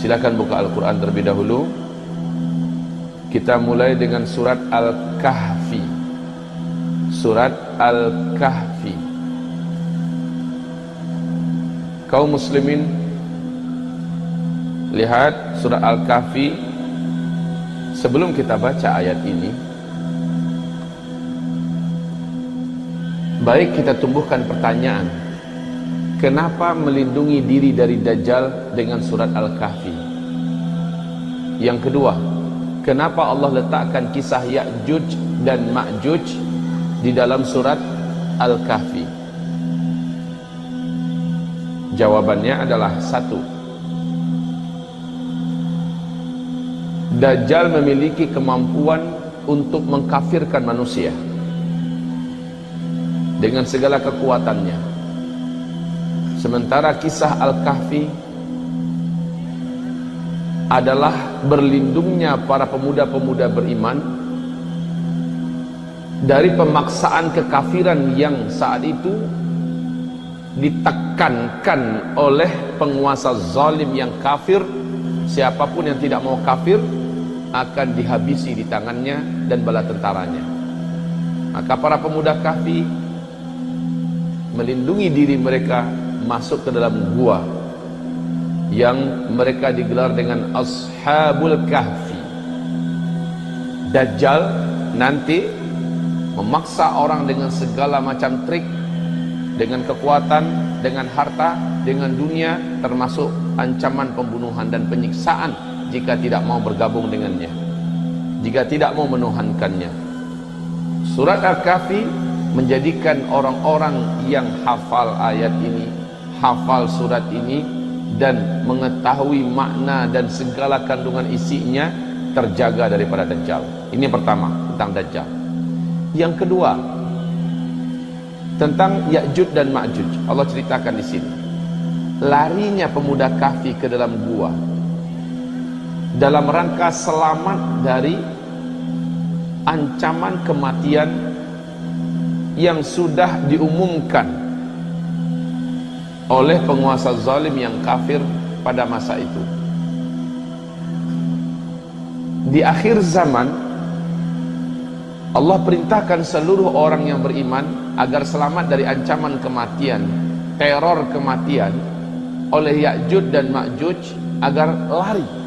Silakan buka Al-Quran terlebih dahulu. Kita mulai dengan surat Al-Kahfi. Surat Al-Kahfi. Kaum muslimin, lihat surat Al-Kahfi. Sebelum kita baca ayat ini, baik kita tumbuhkan pertanyaan, kenapa melindungi diri dari Dajjal dengan surat Al-Kahfi? Yang kedua, kenapa Allah letakkan kisah Ya'juj dan Ma'juj di dalam surat Al-Kahfi? Jawabannya adalah satu, Dajjal memiliki kemampuan untuk mengkafirkan manusia dengan segala kekuatannya. Sementara kisah Al-Kahfi adalah berlindungnya para pemuda-pemuda beriman dari pemaksaan kekafiran yang saat itu ditekankan oleh penguasa zalim yang kafir. Siapapun yang tidak mau kafir akan dihabisi di tangannya dan bala tentaranya. Maka para pemuda Kahfi melindungi diri mereka masuk ke dalam gua yang mereka digelar dengan Ashabul Kahfi. Dajjal nanti memaksa orang dengan segala macam trik, dengan kekuatan, dengan harta, dengan dunia, termasuk ancaman pembunuhan dan penyiksaan jika tidak mau bergabung dengannya, jika tidak mau menuhankannya. Surat Al-Kahfi menjadikan orang-orang yang hafal ayat ini, hafal surat ini, dan mengetahui makna dan segala kandungan isinya terjaga daripada Dajjal. Ini yang pertama, tentang Dajjal. Yang kedua, tentang Ya'juj dan Ma'juj. Allah ceritakan di sini larinya pemuda Kahfi ke dalam gua dalam rangka selamat dari ancaman kematian yang sudah diumumkan oleh penguasa zalim yang kafir pada masa itu. Di akhir zaman, Allah perintahkan seluruh orang yang beriman agar selamat dari ancaman kematian, teror kematian oleh Ya'juj dan Ma'juj, agar lari.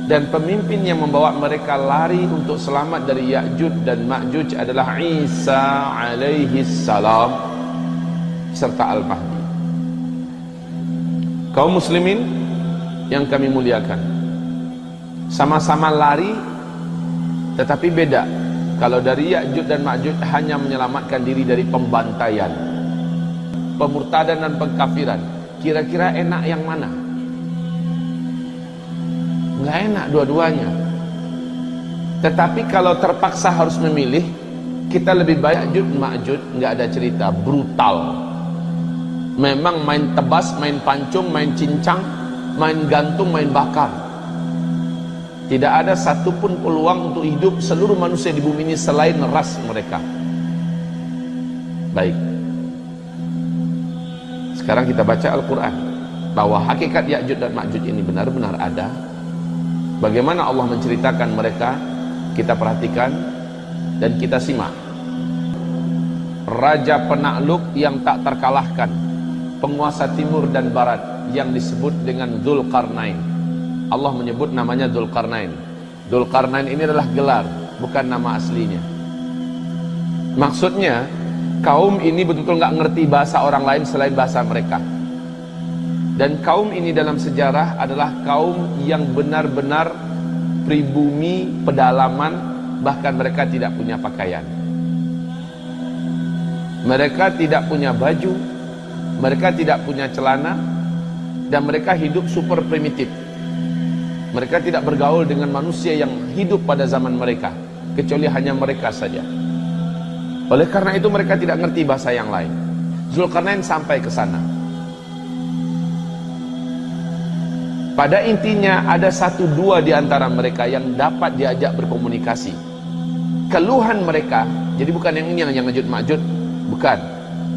Dan pemimpin yang membawa mereka lari untuk selamat dari Ya'juj dan Ma'juj adalah Isa alaihi salam serta Al-Mahdi. Kaum muslimin yang kami muliakan, sama-sama lari tetapi beda. Kalau dari Ya'juj dan Ma'juj hanya menyelamatkan diri dari pembantaian, pemurtadan dan pengkafiran. Kira-kira enak yang mana? Nggak enak dua-duanya. Tetapi kalau terpaksa harus memilih, kita lebih baik Ya'juj Ma'juj. Nggak ada cerita, brutal. Memang main tebas, main pancung, main cincang, main gantung, main bakar. Tidak ada satupun peluang untuk hidup seluruh manusia di bumi ini selain ras mereka. Baik. Sekarang kita baca Al-Quran bahwa hakikat Ya'juj dan Ma'juj ini benar-benar ada. Bagaimana Allah menceritakan mereka, kita perhatikan dan kita simak. Raja penakluk yang tak terkalahkan, penguasa timur dan barat yang disebut dengan Dzulqarnain. Allah menyebut namanya Dzulqarnain. Dzulqarnain ini adalah gelar, bukan nama aslinya. Maksudnya kaum ini betul-betul nggak ngerti bahasa orang lain selain bahasa mereka. Dan kaum ini dalam sejarah adalah kaum yang benar-benar pribumi, pedalaman, bahkan mereka tidak punya pakaian. Mereka tidak punya baju, mereka tidak punya celana, dan mereka hidup super primitif. Mereka tidak bergaul dengan manusia yang hidup pada zaman mereka, kecuali hanya mereka saja. Oleh karena itu mereka tidak ngerti bahasa yang lain. Dzulqarnain sampai ke sana. Pada intinya ada satu dua di antara mereka yang dapat diajak berkomunikasi. Keluhan mereka, jadi bukan yang ini yang Ya'juj Ma'juj, bukan.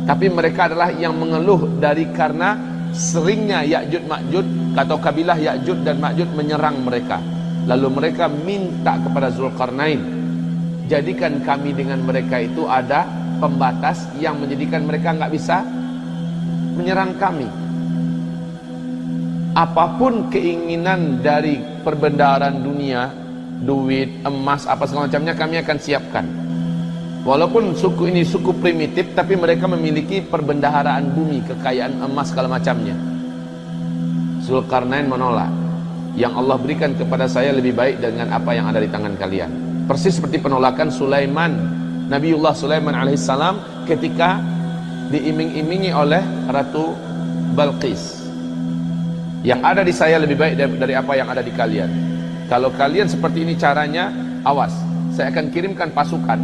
Tapi mereka adalah yang mengeluh dari karena seringnya Ya'juj Ma'juj atau kabilah Ya'juj dan Ma'juj menyerang mereka. Lalu mereka minta kepada Zulkarnain, jadikan kami dengan mereka itu ada pembatas yang menjadikan mereka nggak bisa menyerang kami. Apapun keinginan dari perbendaharaan dunia, duit, emas, apa segala macamnya, kami akan siapkan. Walaupun suku ini suku primitif, tapi mereka memiliki perbendaharaan bumi, kekayaan emas segala macamnya. Zulkarnain menolak. Yang Allah berikan kepada saya lebih baik dengan apa yang ada di tangan kalian. Persis seperti penolakan Sulaiman, Nabiullah Sulaiman alaihissalam ketika diiming-imingi oleh Ratu Balqis. Yang ada di saya lebih baik dari apa yang ada di kalian. Kalau kalian seperti ini caranya, awas, saya akan kirimkan pasukan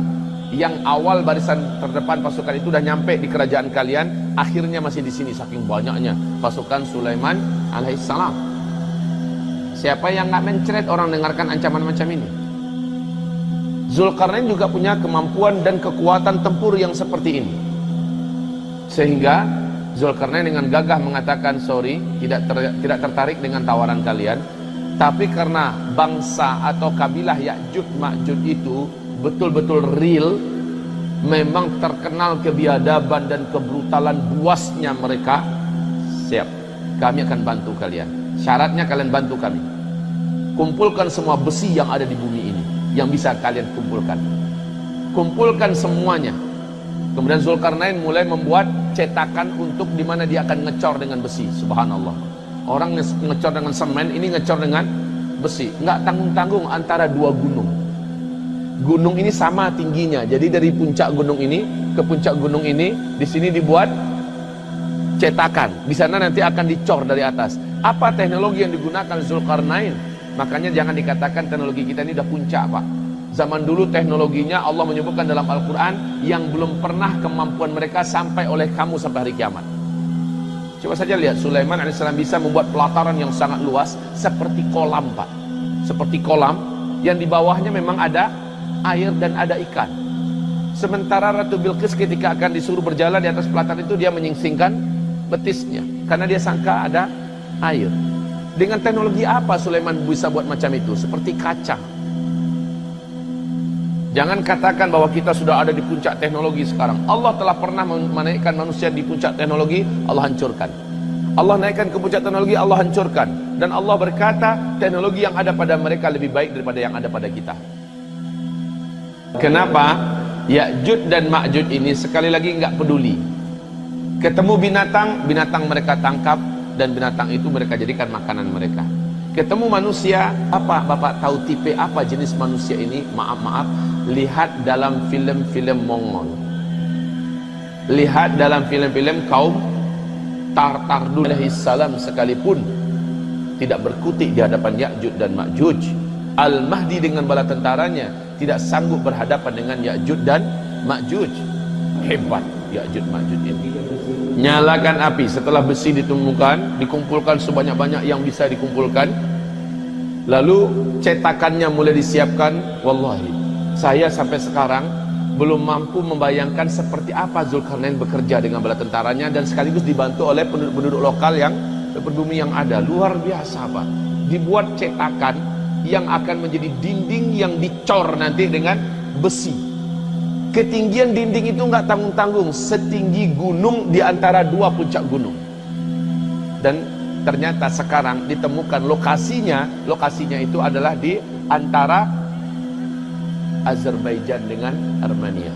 yang awal barisan terdepan pasukan itu sudah nyampe di kerajaan kalian, akhirnya masih di sini saking banyaknya pasukan Sulaiman alaihissalam. Siapa yang nggak mencret orang dengarkan ancaman macam ini? Zulkarnain juga punya kemampuan dan kekuatan tempur yang seperti ini, sehingga Zulkarnain dengan gagah mengatakan, sorry, tidak tertarik dengan tawaran kalian. Tapi karena bangsa atau kabilah Ya'juj Ma'juj itu betul-betul real, memang terkenal kebiadaban dan kebrutalan buasnya mereka, siap, kami akan bantu kalian. Syaratnya kalian bantu kami. Kumpulkan semua besi yang ada di bumi ini, yang bisa kalian kumpulkan. Kumpulkan semuanya. Kemudian Zulkarnain mulai membuat cetakan untuk dimana dia akan ngecor dengan besi. Subhanallah. Orang ngecor dengan semen, ini ngecor dengan besi. Nggak tanggung-tanggung antara dua gunung. Gunung ini sama tingginya. Jadi dari puncak gunung ini ke puncak gunung ini, di sini dibuat cetakan. Di sana nanti akan dicor dari atas. Apa teknologi yang digunakan Zulkarnain? Makanya jangan dikatakan teknologi kita ini udah puncak, Pak. Zaman dulu teknologinya Allah menyebutkan dalam Al-Quran yang belum pernah kemampuan mereka sampai oleh kamu sampai hari kiamat. Coba saja lihat, Sulaiman AS bisa membuat pelataran yang sangat luas seperti kolam, Pak. Seperti kolam yang di bawahnya memang ada air dan ada ikan. Sementara Ratu Bilqis ketika akan disuruh berjalan di atas pelataran itu, dia menyingsingkan betisnya karena dia sangka ada air. Dengan teknologi apa Sulaiman bisa buat macam itu? Seperti kaca. Jangan katakan bahwa kita sudah ada di puncak teknologi sekarang. Allah telah pernah menaikkan manusia di puncak teknologi, Allah hancurkan. Allah naikkan ke puncak teknologi, Allah hancurkan. Dan Allah berkata, teknologi yang ada pada mereka lebih baik daripada yang ada pada kita. Kenapa? Ya'juj dan Ma'juj ini sekali lagi nggak peduli. Ketemu binatang, binatang mereka tangkap, dan binatang itu mereka jadikan makanan mereka. Ketemu manusia, apa Bapak tahu tipe apa jenis manusia ini? Maaf, lihat dalam film-film Mongol. Lihat dalam film-film kaum Tartardul alaihissalam sekalipun tidak berkutik di hadapan Ya'juj dan Ma'juj. Al-Mahdi dengan bala tentaranya tidak sanggup berhadapan dengan Ya'juj dan Ma'juj. Hebat Ya'juj Ma'juj ini. Nyalakan api, setelah besi ditemukan, dikumpulkan sebanyak-banyak yang bisa dikumpulkan, lalu cetakannya mulai disiapkan. Wallahi, saya sampai sekarang belum mampu membayangkan seperti apa Zulkarnain bekerja dengan bala tentaranya dan sekaligus dibantu oleh penduduk lokal yang pribumi yang ada. Luar biasa, Pak. Dibuat cetakan yang akan menjadi dinding yang dicor nanti dengan besi. Ketinggian dinding itu nggak tanggung-tanggung, setinggi gunung di antara dua puncak gunung. Dan ternyata sekarang ditemukan lokasinya itu adalah di antara Azerbaijan dengan Armenia.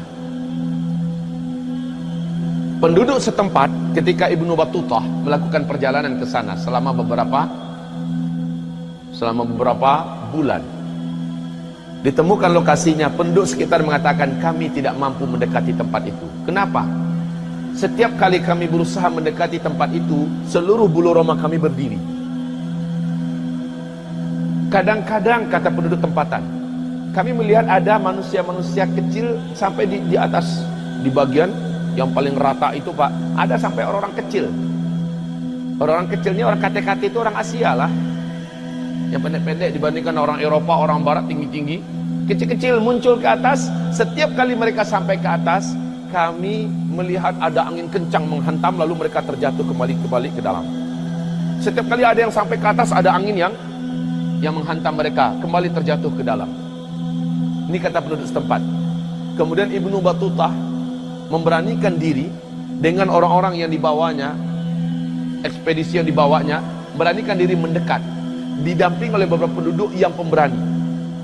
Penduduk setempat ketika Ibnu Battutah melakukan perjalanan ke sana selama beberapa bulan, ditemukan lokasinya. Penduduk sekitar mengatakan, kami tidak mampu mendekati tempat itu. Kenapa? Setiap kali kami berusaha mendekati tempat itu, seluruh bulu roma kami berdiri. Kadang-kadang, kata penduduk tempatan, kami melihat ada manusia-manusia kecil sampai di atas, di bagian yang paling rata itu, Pak, ada sampai orang-orang kecil. Orang-orang kecilnya, orang KT-KT itu orang Asia lah, yang pendek-pendek dibandingkan orang Eropa, orang Barat tinggi-tinggi. Kecil-kecil muncul ke atas. Setiap kali mereka sampai ke atas, kami melihat ada angin kencang menghantam, lalu mereka terjatuh kembali ke dalam. Setiap kali ada yang sampai ke atas, ada angin yang menghantam mereka, kembali terjatuh ke dalam. Ini kata penduduk setempat. Kemudian Ibnu Battuta memberanikan diri dengan orang-orang yang dibawanya, ekspedisi yang dibawanya, beranikan diri mendekat, didamping oleh beberapa penduduk yang pemberani.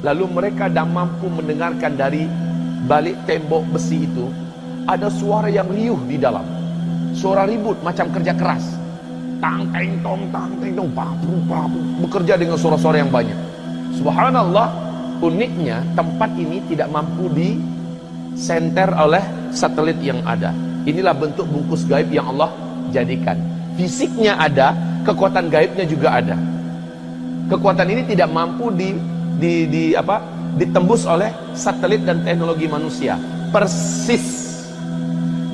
Lalu mereka dah mampu mendengarkan dari balik tembok besi itu ada suara yang riuh di dalam, suara ribut macam kerja keras, tang teng tong, papu papu, bekerja dengan suara-suara yang banyak. Subhanallah, uniknya tempat ini tidak mampu disenter oleh satelit yang ada. Inilah bentuk bungkus gaib yang Allah jadikan. Fisiknya ada, kekuatan gaibnya juga ada. Kekuatan ini tidak mampu ditembus oleh satelit dan teknologi manusia. Persis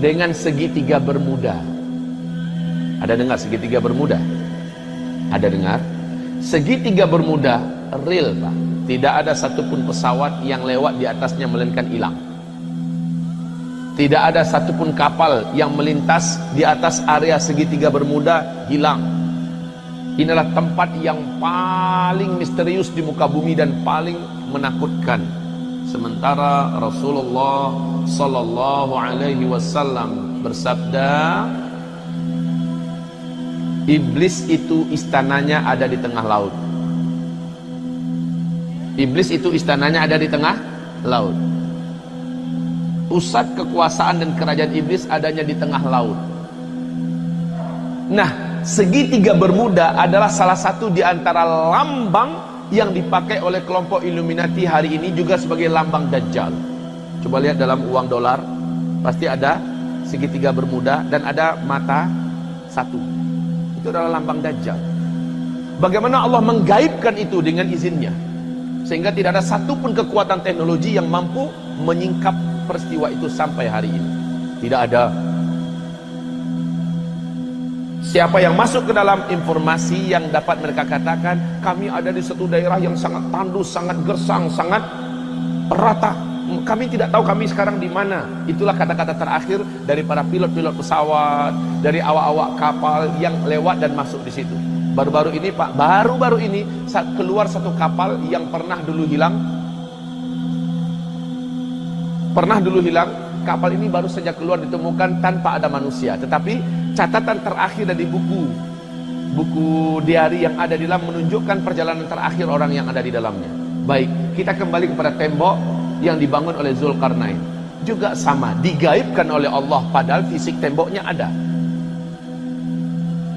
dengan segitiga Bermuda. Ada dengar segitiga Bermuda? Ada dengar? Segitiga Bermuda real, Pak. Tidak ada satupun pesawat yang lewat di atasnya melainkan hilang. Tidak ada satupun kapal yang melintas di atas area segitiga Bermuda hilang. Inilah tempat yang paling misterius di muka bumi dan paling menakutkan. Sementara Rasulullah sallallahu alaihi wasallam bersabda, iblis itu istananya ada di tengah laut. Iblis itu istananya ada di tengah laut. Pusat kekuasaan dan kerajaan iblis adanya di tengah laut. Nah, segitiga Bermuda adalah salah satu di antara lambang yang dipakai oleh kelompok Illuminati hari ini juga sebagai lambang Dajjal. Coba lihat dalam uang dolar, pasti ada segitiga Bermuda dan ada mata satu. Itu adalah lambang Dajjal. Bagaimana Allah menggaibkan itu dengan izinnya, sehingga tidak ada satupun kekuatan teknologi yang mampu menyingkap peristiwa itu sampai hari ini. Tidak ada. Siapa yang masuk ke dalam informasi yang dapat mereka katakan, kami ada di satu daerah yang sangat tandus, sangat gersang, sangat rata. Kami tidak tahu kami sekarang di mana. Itulah kata-kata terakhir dari para pilot-pilot pesawat, dari awak-awak kapal yang lewat dan masuk di situ. Baru-baru ini, Pak, baru-baru ini saat keluar satu kapal yang pernah dulu hilang. Kapal ini baru saja keluar ditemukan tanpa ada manusia. Tetapi catatan terakhir dari buku diari yang ada di dalam menunjukkan perjalanan terakhir orang yang ada di dalamnya. Baik, kita kembali kepada tembok yang dibangun oleh Zulkarnain. Juga sama, digaibkan oleh Allah padahal fisik temboknya ada.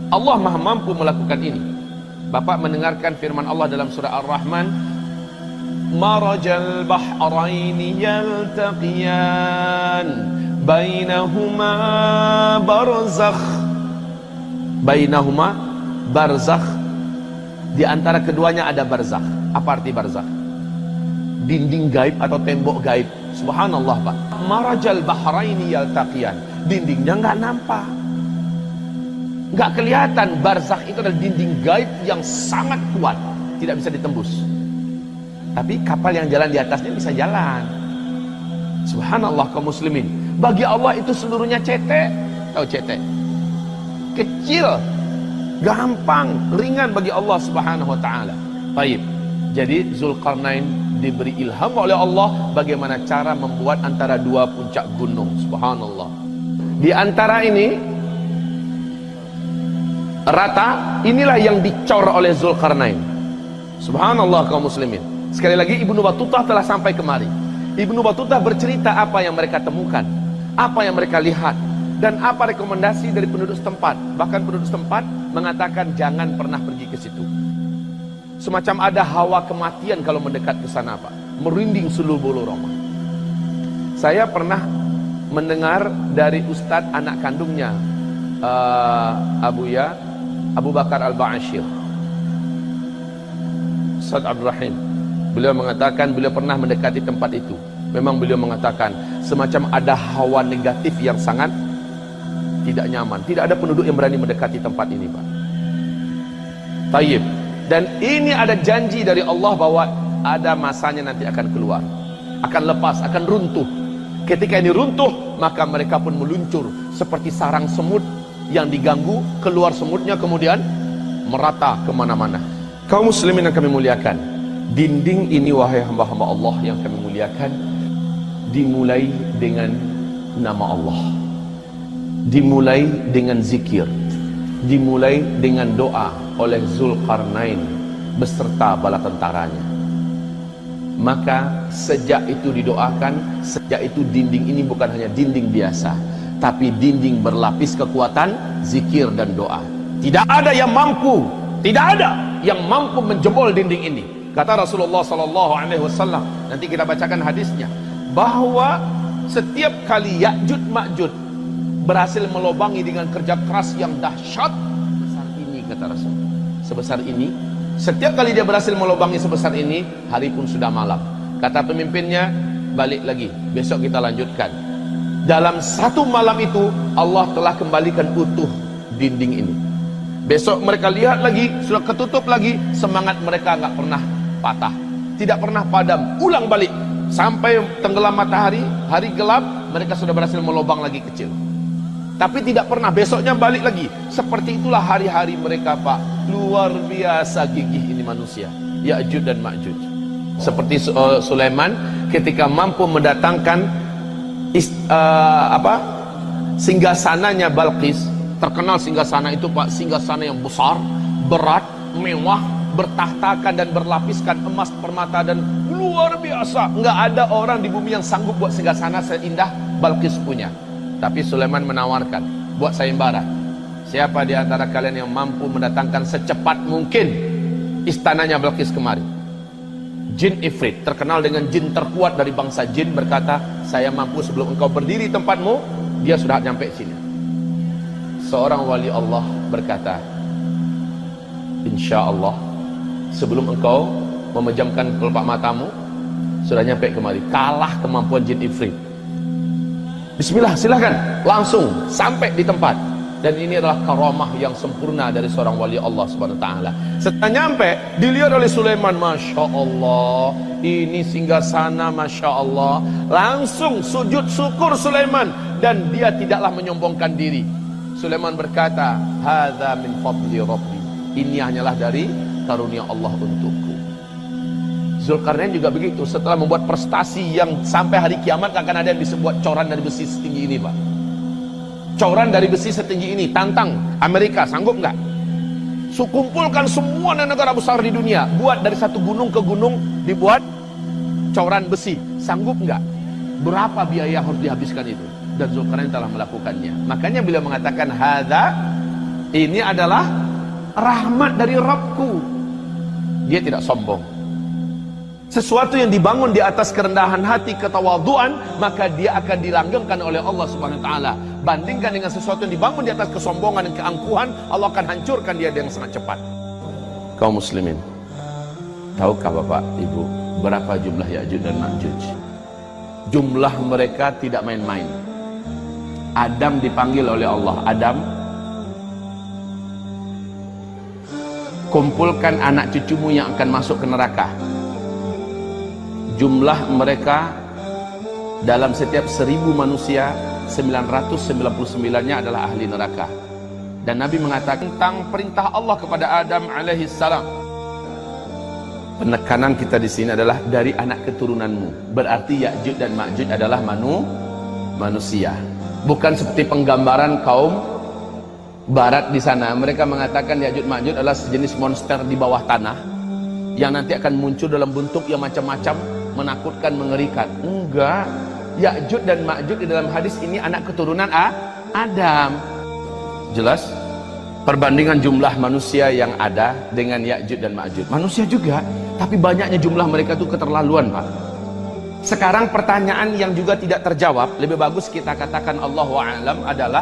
Allah Maha mampu melakukan ini. Bapak mendengarkan firman Allah dalam surah Ar-Rahman, marajal bahraini yaltaqiyan bainahuma barzakh, di antara keduanya ada barzakh. Apa arti barzakh? Dinding gaib atau tembok gaib. Subhanallah, Pak. Marajal bahraini yaltaqiyan, dindingnya nggak nampak, nggak kelihatan. Barzakh itu adalah dinding gaib yang sangat kuat, tidak bisa ditembus. Tapi kapal yang jalan di atasnya bisa jalan. Subhanallah kaum muslimin. Bagi Allah itu seluruhnya cetek. Tahu cetek? Kecil, gampang, ringan bagi Allah Subhanahu wa taala. Baik. Jadi Zulkarnain diberi ilham oleh Allah bagaimana cara membuat antara dua puncak gunung. Subhanallah. Di antara ini rata, inilah yang dicor oleh Zulkarnain. Subhanallah kaum muslimin. Sekali lagi, Ibnu Battuta telah sampai kemari. Ibnu Battuta bercerita apa yang mereka temukan, apa yang mereka lihat, dan apa rekomendasi dari penduduk setempat. Bahkan penduduk setempat mengatakan jangan pernah pergi ke situ. Semacam ada hawa kematian kalau mendekat ke sana, Pak. Merinding seluruh bulu roma. Saya pernah mendengar dari Ustadz anak kandungnya Abu Bakar Al-Ba'asyir, Ustadz Abdul Rahim. Beliau mengatakan beliau pernah mendekati tempat itu. Memang beliau mengatakan semacam ada hawa negatif yang sangat tidak nyaman. Tidak ada penduduk yang berani mendekati tempat ini, Pak. Tayyib. Dan ini ada janji dari Allah bahwa ada masanya nanti akan keluar, akan lepas, akan runtuh. Ketika ini runtuh, maka mereka pun meluncur seperti sarang semut yang diganggu, keluar semutnya kemudian merata kemana-mana. Kaum muslimin yang kami muliakan, dinding ini wahai hamba-hamba Allah yang kami muliakan, dimulai dengan nama Allah, dimulai dengan zikir, dimulai dengan doa oleh Zulkarnain beserta bala tentaranya. Maka sejak itu didoakan, sejak itu dinding ini bukan hanya dinding biasa, tapi dinding berlapis kekuatan zikir dan doa. Tidak ada yang mampu, tidak ada yang mampu menjebol dinding ini. Kata Rasulullah SAW, nanti kita bacakan hadisnya, bahwa setiap kali Ya'juj Ma'juj berhasil melobangi dengan kerja keras yang dahsyat sebesar ini, kata Rasul, sebesar ini. Setiap kali dia berhasil melobangi sebesar ini, hari pun sudah malam. Kata pemimpinnya, balik lagi, besok kita lanjutkan. Dalam satu malam itu, Allah telah kembalikan utuh dinding ini. Besok mereka lihat lagi, sudah ketutup lagi, semangat mereka nggak pernah patah, tidak pernah padam, ulang balik. Sampai tenggelam matahari, hari gelap, mereka sudah berhasil melobang lagi kecil. Tapi tidak pernah, besoknya balik lagi. Seperti itulah hari-hari mereka, Pak. Luar biasa gigih ini manusia, Ya'juj dan Ma'juj. Seperti Sulaiman ketika mampu mendatangkan singgasananya Balqis. Terkenal singgasana itu, Pak, singgasana yang besar, berat, mewah, bertahtakan dan berlapiskan emas, permata, dan luar biasa. Nggak ada orang di bumi yang sanggup buat singgasana seindah Balqis punya. Tapi Sulaiman menawarkan, buat sayembara, siapa di antara kalian yang mampu mendatangkan secepat mungkin istananya Balqis kemari? Jin Ifrit, terkenal dengan jin terkuat dari bangsa jin, berkata, saya mampu sebelum engkau berdiri tempatmu, dia sudah nyampe sini. Seorang wali Allah berkata, insya Allah sebelum engkau memejamkan kelopak matamu, sudah nyampe kemari. Kalah kemampuan jin Ifrit. Bismillah, silahkan, langsung sampai di tempat. Dan ini adalah karamah yang sempurna dari seorang wali Allah Subhanahu wa taala. Setelah nyampe, dilihat oleh Sulaiman, Masya Allah, ini singgasana, Masya Allah. Langsung sujud syukur Sulaiman, dan dia tidaklah menyombongkan diri. Sulaiman berkata, hadza min fadli Rabbi, ini hanyalah dari karunia Allah untukku. Zulkarnain juga begitu, setelah membuat prestasi yang sampai hari kiamat gak akan ada yang bisa buat coran dari besi setinggi ini, Pak. Coran dari besi setinggi ini, tantang Amerika, sanggup nggak? Kumpulkan semua negara besar di dunia, buat dari satu gunung ke gunung, dibuat coran besi, sanggup nggak? Berapa biaya harus dihabiskan itu? Dan Zulkarnain telah melakukannya. Makanya beliau mengatakan, hadza, ini adalah rahmat dari Rabbku. Dia tidak sombong. Sesuatu yang dibangun di atas kerendahan hati, ketawaduan, maka dia akan dilanggengkan oleh Allah Subhanahu wa taala. Bandingkan dengan sesuatu yang dibangun di atas kesombongan dan keangkuhan, Allah akan hancurkan dia dengan sangat cepat. Kaum muslimin, tahukah Bapak Ibu berapa jumlah Ya'juj dan Ma'juj? Jumlah mereka tidak main-main. Adam dipanggil oleh Allah, Adam, kumpulkan anak cucumu yang akan masuk ke neraka. Jumlah mereka dalam setiap 1000 manusia, 999-nya adalah ahli neraka. Dan Nabi mengatakan tentang perintah Allah kepada Adam alaihissalam, penekanan kita di sini adalah dari anak keturunanmu. Berarti Ya'juj dan Ma'juj adalah manusia. Bukan seperti penggambaran kaum barat di sana. Mereka mengatakan Ya'juj Ma'juj adalah sejenis monster di bawah tanah yang nanti akan muncul dalam bentuk yang macam-macam, menakutkan, mengerikan. Enggak. Ya'juj dan Ma'juj di dalam hadis ini anak keturunan Adam. Jelas? Perbandingan jumlah manusia yang ada dengan Ya'juj dan Ma'juj. Manusia juga, tapi banyaknya jumlah mereka itu keterlaluan, Pak. Sekarang pertanyaan yang juga tidak terjawab, lebih bagus kita katakan Allahu a'lam, adalah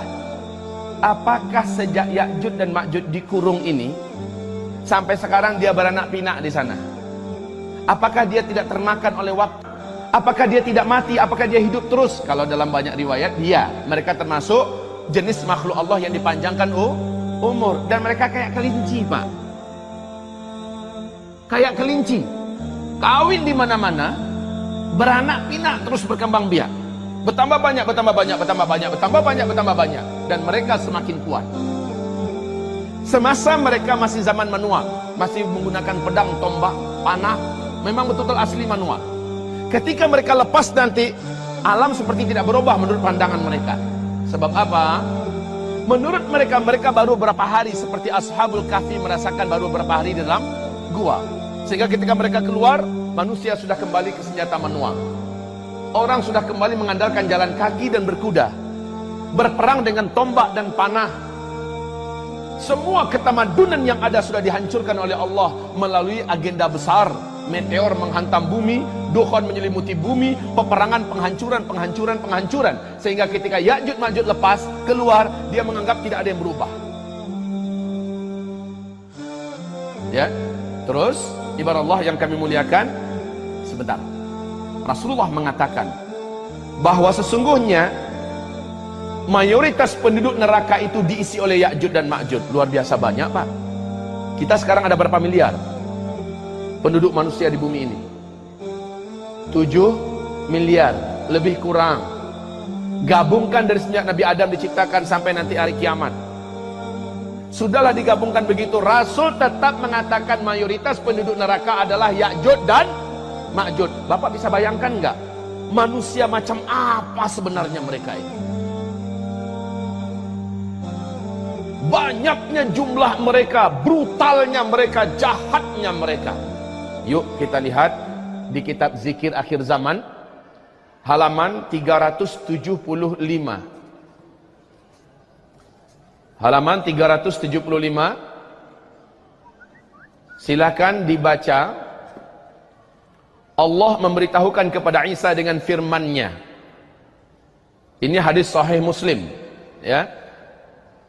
apakah sejak Ya'juj dan Ma'juj dikurung ini sampai sekarang dia beranak pinak di sana? Apakah dia tidak termakan oleh waktu? Apakah dia tidak mati? Apakah dia hidup terus? Kalau dalam banyak riwayat, dia, mereka termasuk jenis makhluk Allah yang dipanjangkan umur. Dan mereka kayak kelinci, Pak. Kayak kelinci. Kawin di mana-mana, beranak pinak, terus berkembang biak. Bertambah banyak, bertambah banyak, bertambah banyak, bertambah banyak, bertambah banyak. Dan mereka semakin kuat. Semasa mereka masih zaman manual, masih menggunakan pedang, tombak, panah, memang betul-betul asli manual. Ketika mereka lepas nanti, alam seperti tidak berubah menurut pandangan mereka. Sebab apa? Menurut mereka, mereka baru berapa hari, seperti Ashabul Kahfi merasakan baru berapa hari di dalam gua. Sehingga ketika mereka keluar, manusia sudah kembali ke senjata manual. Orang sudah kembali mengandalkan jalan kaki dan berkuda, berperang dengan tombak dan panah. Semua ketamadunan yang ada sudah dihancurkan oleh Allah melalui agenda besar. Meteor menghantam bumi, dukhon menyelimuti bumi, peperangan, penghancuran. Sehingga ketika Ya'juj Ma'juj lepas, keluar, dia menganggap tidak ada yang berubah. Ya, terus, ibarat Allah yang kami muliakan, sebentar. Rasulullah mengatakan bahwa sesungguhnya mayoritas penduduk neraka itu diisi oleh Ya'juj dan Ma'juj. Luar biasa banyak, Pak. Kita sekarang ada berapa miliar penduduk manusia di bumi ini? 7 miliar, lebih kurang. Gabungkan dari sejak Nabi Adam diciptakan sampai nanti hari kiamat. Sudahlah digabungkan begitu, Rasul tetap mengatakan mayoritas penduduk neraka adalah Ya'juj dan Ma'juj. Bapak bisa bayangkan nggak? Manusia macam apa sebenarnya mereka ini? Banyaknya jumlah mereka, brutalnya mereka, jahatnya mereka. Yuk kita lihat di kitab Zikir Akhir Zaman, halaman 375. Halaman 375. Silakan dibaca. Allah memberitahukan kepada Isa dengan firman-Nya. Ini hadis sahih Muslim, ya.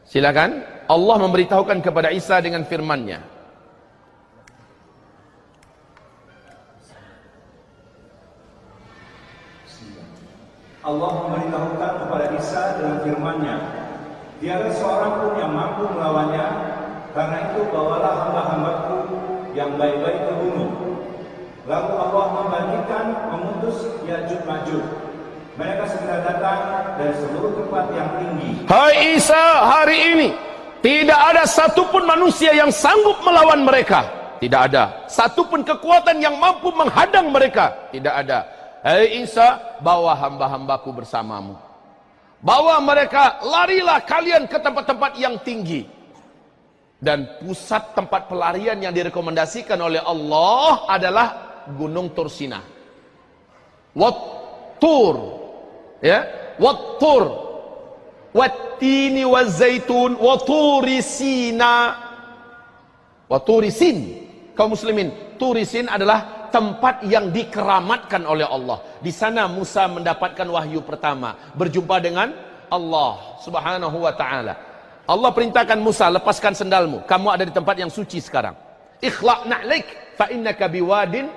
Silakan. Allah memberitahukan kepada Isa dengan firman-Nya. Allah memberitahukan kepada Isa dengan firman-Nya, tiada seorang pun yang mampu melawannya, karena itu bawalah hamba-hambaku yang baik-baik ke gunung. Lalu Allah mengutus Ya'juj Ma'juj. Mereka segera datang dari seluruh tempat yang tinggi. Hai Isa, hari ini tidak ada satupun manusia yang sanggup melawan mereka. Tidak ada satupun kekuatan yang mampu menghadang mereka. Tidak ada. Hai Isa, bawa hamba-hambaku bersamamu. Bawa mereka, larilah kalian ke tempat-tempat yang tinggi. Dan pusat tempat pelarian yang direkomendasikan oleh Allah adalah Gunung Tursina. Wat-Tur, ya, Wat-Tur, Wat-Tini Waz-Zaitun, Wa-Turi-Sina, Wa-Turi-Sin. Kaum muslimin, Turisin adalah tempat yang dikeramatkan oleh Allah. Di sana Musa mendapatkan wahyu pertama, berjumpa dengan Allah Subhanahu wa taala. Allah perintahkan Musa, lepaskan sendalmu. Kamu ada di tempat yang suci sekarang. Ikhlaq na'lik fa innaka biwadin.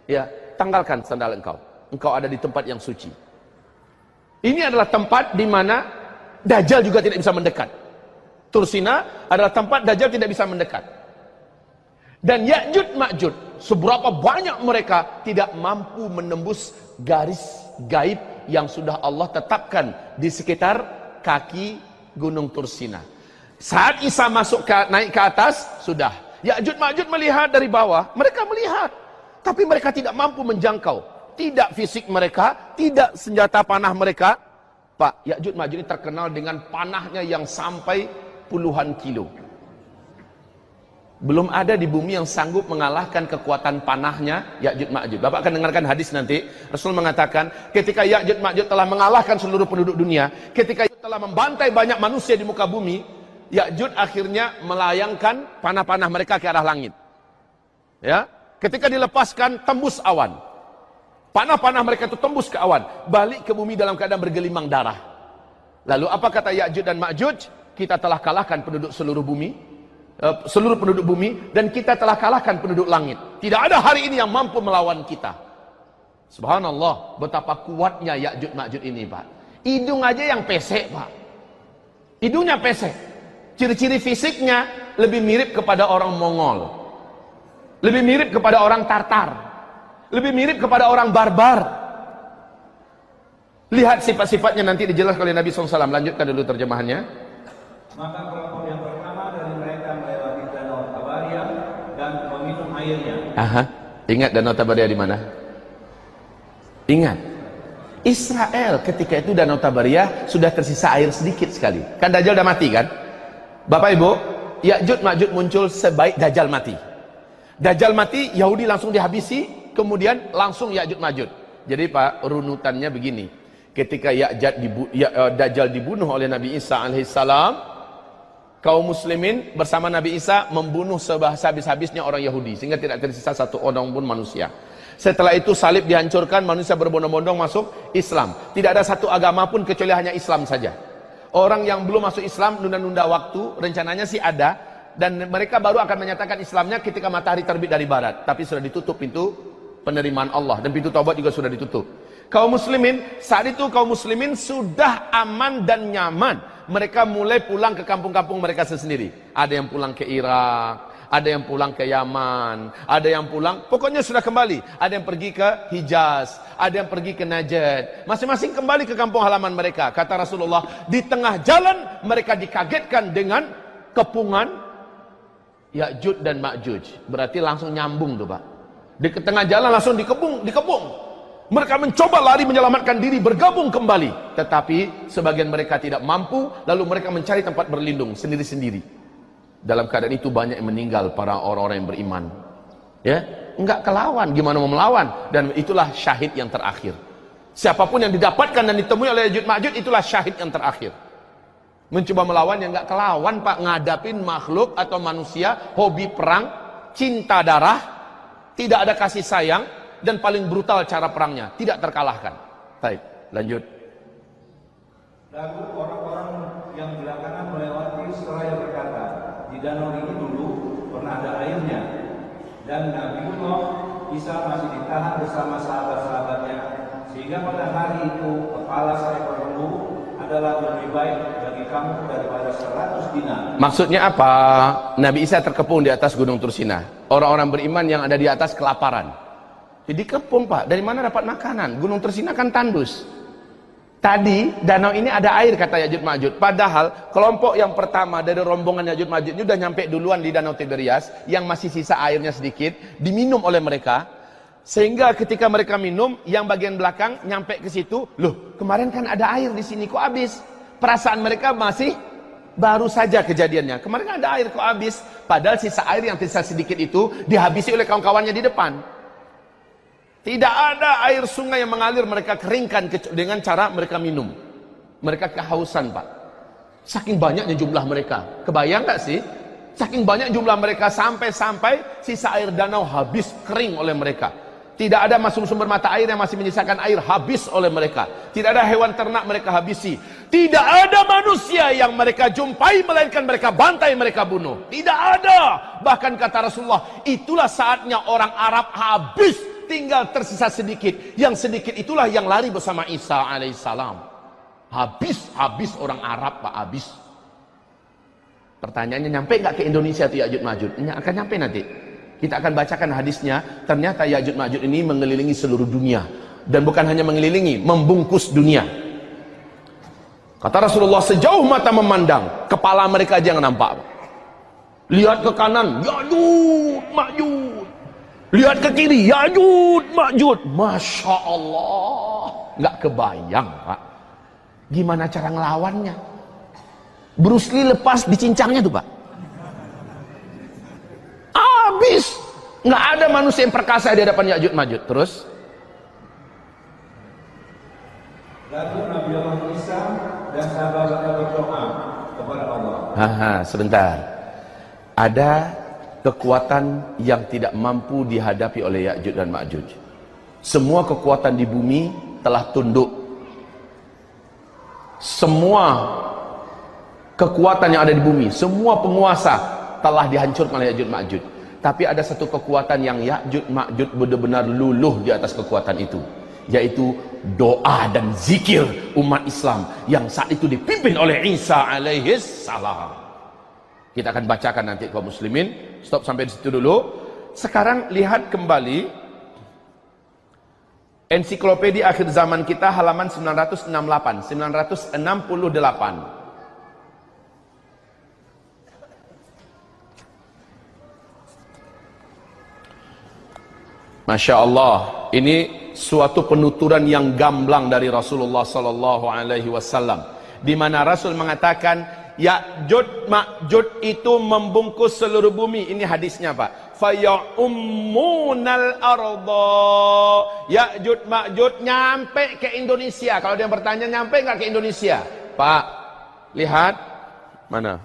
Ya, tanggalkan sandal engkau. Engkau ada di tempat yang suci. Ini adalah tempat di mana Dajjal juga tidak bisa mendekat. Tursina adalah tempat Dajjal tidak bisa mendekat. Dan Ya'juj Ma'juj, seberapa banyak mereka tidak mampu menembus garis gaib yang sudah Allah tetapkan di sekitar kaki Gunung Tursina. Saat Isa naik ke atas, sudah. Ya'juj Ma'juj melihat dari bawah, mereka melihat. Tapi mereka tidak mampu menjangkau. Tidak fisik mereka, tidak senjata panah mereka. Pak, Ya'juj Ma'juj ini terkenal dengan panahnya yang sampai puluhan kilo. Belum ada di bumi yang sanggup mengalahkan kekuatan panahnya Ya'juj Ma'juj. Bapak akan dengarkan hadis nanti. Rasul mengatakan, ketika Ya'juj Ma'juj telah mengalahkan seluruh penduduk dunia, ketika telah membantai banyak manusia di muka bumi, Ya'juj akhirnya melayangkan panah-panah mereka ke arah langit. Ya, ketika dilepaskan, tembus awan. Panah-panah mereka itu tembus ke awan, balik ke bumi dalam keadaan bergelimang darah. Lalu apa kata Ya'juj dan Ma'juj? Kita telah kalahkan penduduk seluruh bumi, seluruh penduduk bumi, dan kita telah kalahkan penduduk langit. Tidak ada hari ini yang mampu melawan kita. Subhanallah, betapa kuatnya Ya'juj Ma'juj ini, Pak. Hidung aja yang pesek, Pak. Hidungnya pesek. Ciri-ciri fisiknya lebih mirip kepada orang Mongol, lebih mirip kepada orang Tartar, lebih mirip kepada orang barbar. Lihat sifat-sifatnya nanti dijelaskan oleh Nabi SAW. Lanjutkan dulu terjemahannya. Maka kelompok yang pertama dari mereka Aha. Ingat Danau Tabaria di mana? Ingat. Israel ketika itu Danau Tabaria sudah tersisa air sedikit sekali. Kan Dajjal udah mati kan? Bapak Ibu, Ya'juj Ma'juj muncul sebaik Dajjal mati. Dajjal mati, Yahudi langsung dihabisi, kemudian langsung Ya'juj Ma'juj. Jadi Pak, runutannya begini. Ketika Dajjal dibunuh oleh Nabi Isa alaihissalam, kaum muslimin bersama Nabi Isa membunuh sehabis-habisnya orang Yahudi sehingga tidak tersisa satu orang pun manusia. Setelah itu salib dihancurkan, manusia berbondong-bondong masuk Islam. Tidak ada satu agama pun kecuali hanya Islam saja. Orang yang belum masuk Islam nunda-nunda waktu, rencananya sih ada, dan mereka baru akan menyatakan Islamnya ketika matahari terbit dari barat. Tapi sudah ditutup pintu penerimaan Allah dan pintu taubat juga sudah ditutup. Kaum muslimin, saat itu kaum muslimin sudah aman dan nyaman. Mereka mulai pulang ke kampung-kampung mereka sendiri. Ada yang pulang ke Irak, ada yang pulang ke Yaman, ada yang pulang, pokoknya sudah kembali. Ada yang pergi ke Hijaz, ada yang pergi ke Najd. Masing-masing kembali ke kampung halaman mereka. Kata Rasulullah, di tengah jalan mereka dikagetkan dengan kepungan Ya'juj dan Ma'juj. Berarti langsung nyambung tuh Pak. Di tengah jalan langsung dikepung. Mereka mencoba lari menyelamatkan diri, bergabung kembali. Tetapi sebagian mereka tidak mampu, lalu mereka mencari tempat berlindung sendiri-sendiri. Dalam keadaan itu banyak yang meninggal para orang-orang yang beriman. Ya, enggak kelawan, gimana mau melawan? Dan itulah syahid yang terakhir. Siapapun yang didapatkan dan ditemui oleh Ya'juj Ma'juj, itulah syahid yang terakhir. Mencoba melawan yang enggak kelawan Pak, ngadapin makhluk atau manusia, hobi perang, cinta darah, tidak ada kasih sayang, dan paling brutal cara perangnya, tidak terkalahkan. Baik, lanjut. Lalu orang-orang yang belakangan melewati seraya berkata, di danau ini dulu pernah ada airnya, dan Nabiullah Isa masih ditahan bersama sahabat-sahabatnya, sehingga pada hari itu kepala seekor lembu adalah lebih baik bagi kamu daripada 100 dinar. Maksudnya apa? Nabi Isa terkepung di atas gunung Tursina. Orang-orang beriman yang ada di atas kelaparan. Jadi kepung Pak, dari mana dapat makanan? Gunung Tursina kan tandus. Tadi danau ini ada air kata Ya'juj Ma'juj. Padahal kelompok yang pertama dari rombongan Ya'juj Ma'juj ini sudah nyampe duluan di Danau Tiberias, yang masih sisa airnya sedikit, diminum oleh mereka. Sehingga ketika mereka minum, yang bagian belakang nyampe ke situ, loh kemarin kan ada air di sini kok habis? Perasaan mereka masih baru saja kejadiannya. Kemarin kan ada air kok habis? Padahal sisa air yang tersisa sedikit itu dihabisi oleh kawan-kawannya di depan. Tidak ada air sungai yang mengalir, mereka keringkan dengan cara mereka minum. Mereka kehausan Pak. Saking banyaknya jumlah mereka. Kebayang gak sih? Saking banyak jumlah mereka sampai-sampai sisa air danau habis kering oleh mereka. Tidak ada sumber mata air yang masih menyisakan air, habis oleh mereka. Tidak ada hewan ternak mereka habisi. Tidak ada manusia yang mereka jumpai melainkan mereka bantai, mereka bunuh. Tidak ada. Bahkan kata Rasulullah, itulah saatnya orang Arab habis. Tinggal tersisa sedikit. Yang sedikit itulah yang lari bersama Isa alaihissalam. Habis orang Arab Pak, habis. Pertanyaannya, nyampe nggak ke Indonesia tuh Ya'juj Ma'juj? Akan nyampe nanti. Kita akan bacakan hadisnya. Ternyata Ya'juj Ma'juj ini mengelilingi seluruh dunia. Dan bukan hanya mengelilingi, membungkus dunia. Kata Rasulullah, sejauh mata memandang, kepala mereka aja yang nampak. Lihat ke kanan, Ya'juj Ma'juj. Lihat ke kiri, Ya'juj Ma'juj. Masya Allah, nggak kebayang Pak, gimana cara ngelawannya. Bruce Lee lepas dicincangnya tuh Pak, habis. Nggak ada manusia yang perkasa di hadapan Ya'juj Ma'juj. Terus lalu Nabi Allah Isa dan sahabatnya berdoa kepada Allah. Sebentar. Ada kekuatan yang tidak mampu dihadapi oleh Ya'juj dan Ma'juj. Semua kekuatan di bumi telah tunduk. Semua kekuatan yang ada di bumi, semua penguasa telah dihancurkan oleh Ya'juj Ma'juj. Tapi ada satu kekuatan yang Ya'juj Ma'juj benar-benar luluh di atas kekuatan itu, yaitu doa dan zikir umat Islam yang saat itu dipimpin oleh Isa alaihis salam. Kita akan bacakan nanti kaum muslimin. Stop sampai di situ dulu. Sekarang lihat kembali ensiklopedia akhir zaman kita halaman 968. Masya Allah, ini suatu penuturan yang gamblang dari Rasulullah Sallallahu Alaihi Wasallam, di mana Rasul mengatakan Ya'jud Ma'jud itu membungkus seluruh bumi. Ini hadisnya Pak. Faya'ummunal arda. Ya'jud Ma'jud nyampe ke Indonesia. Kalau dia bertanya nyampe nggak ke Indonesia, Pak, lihat mana.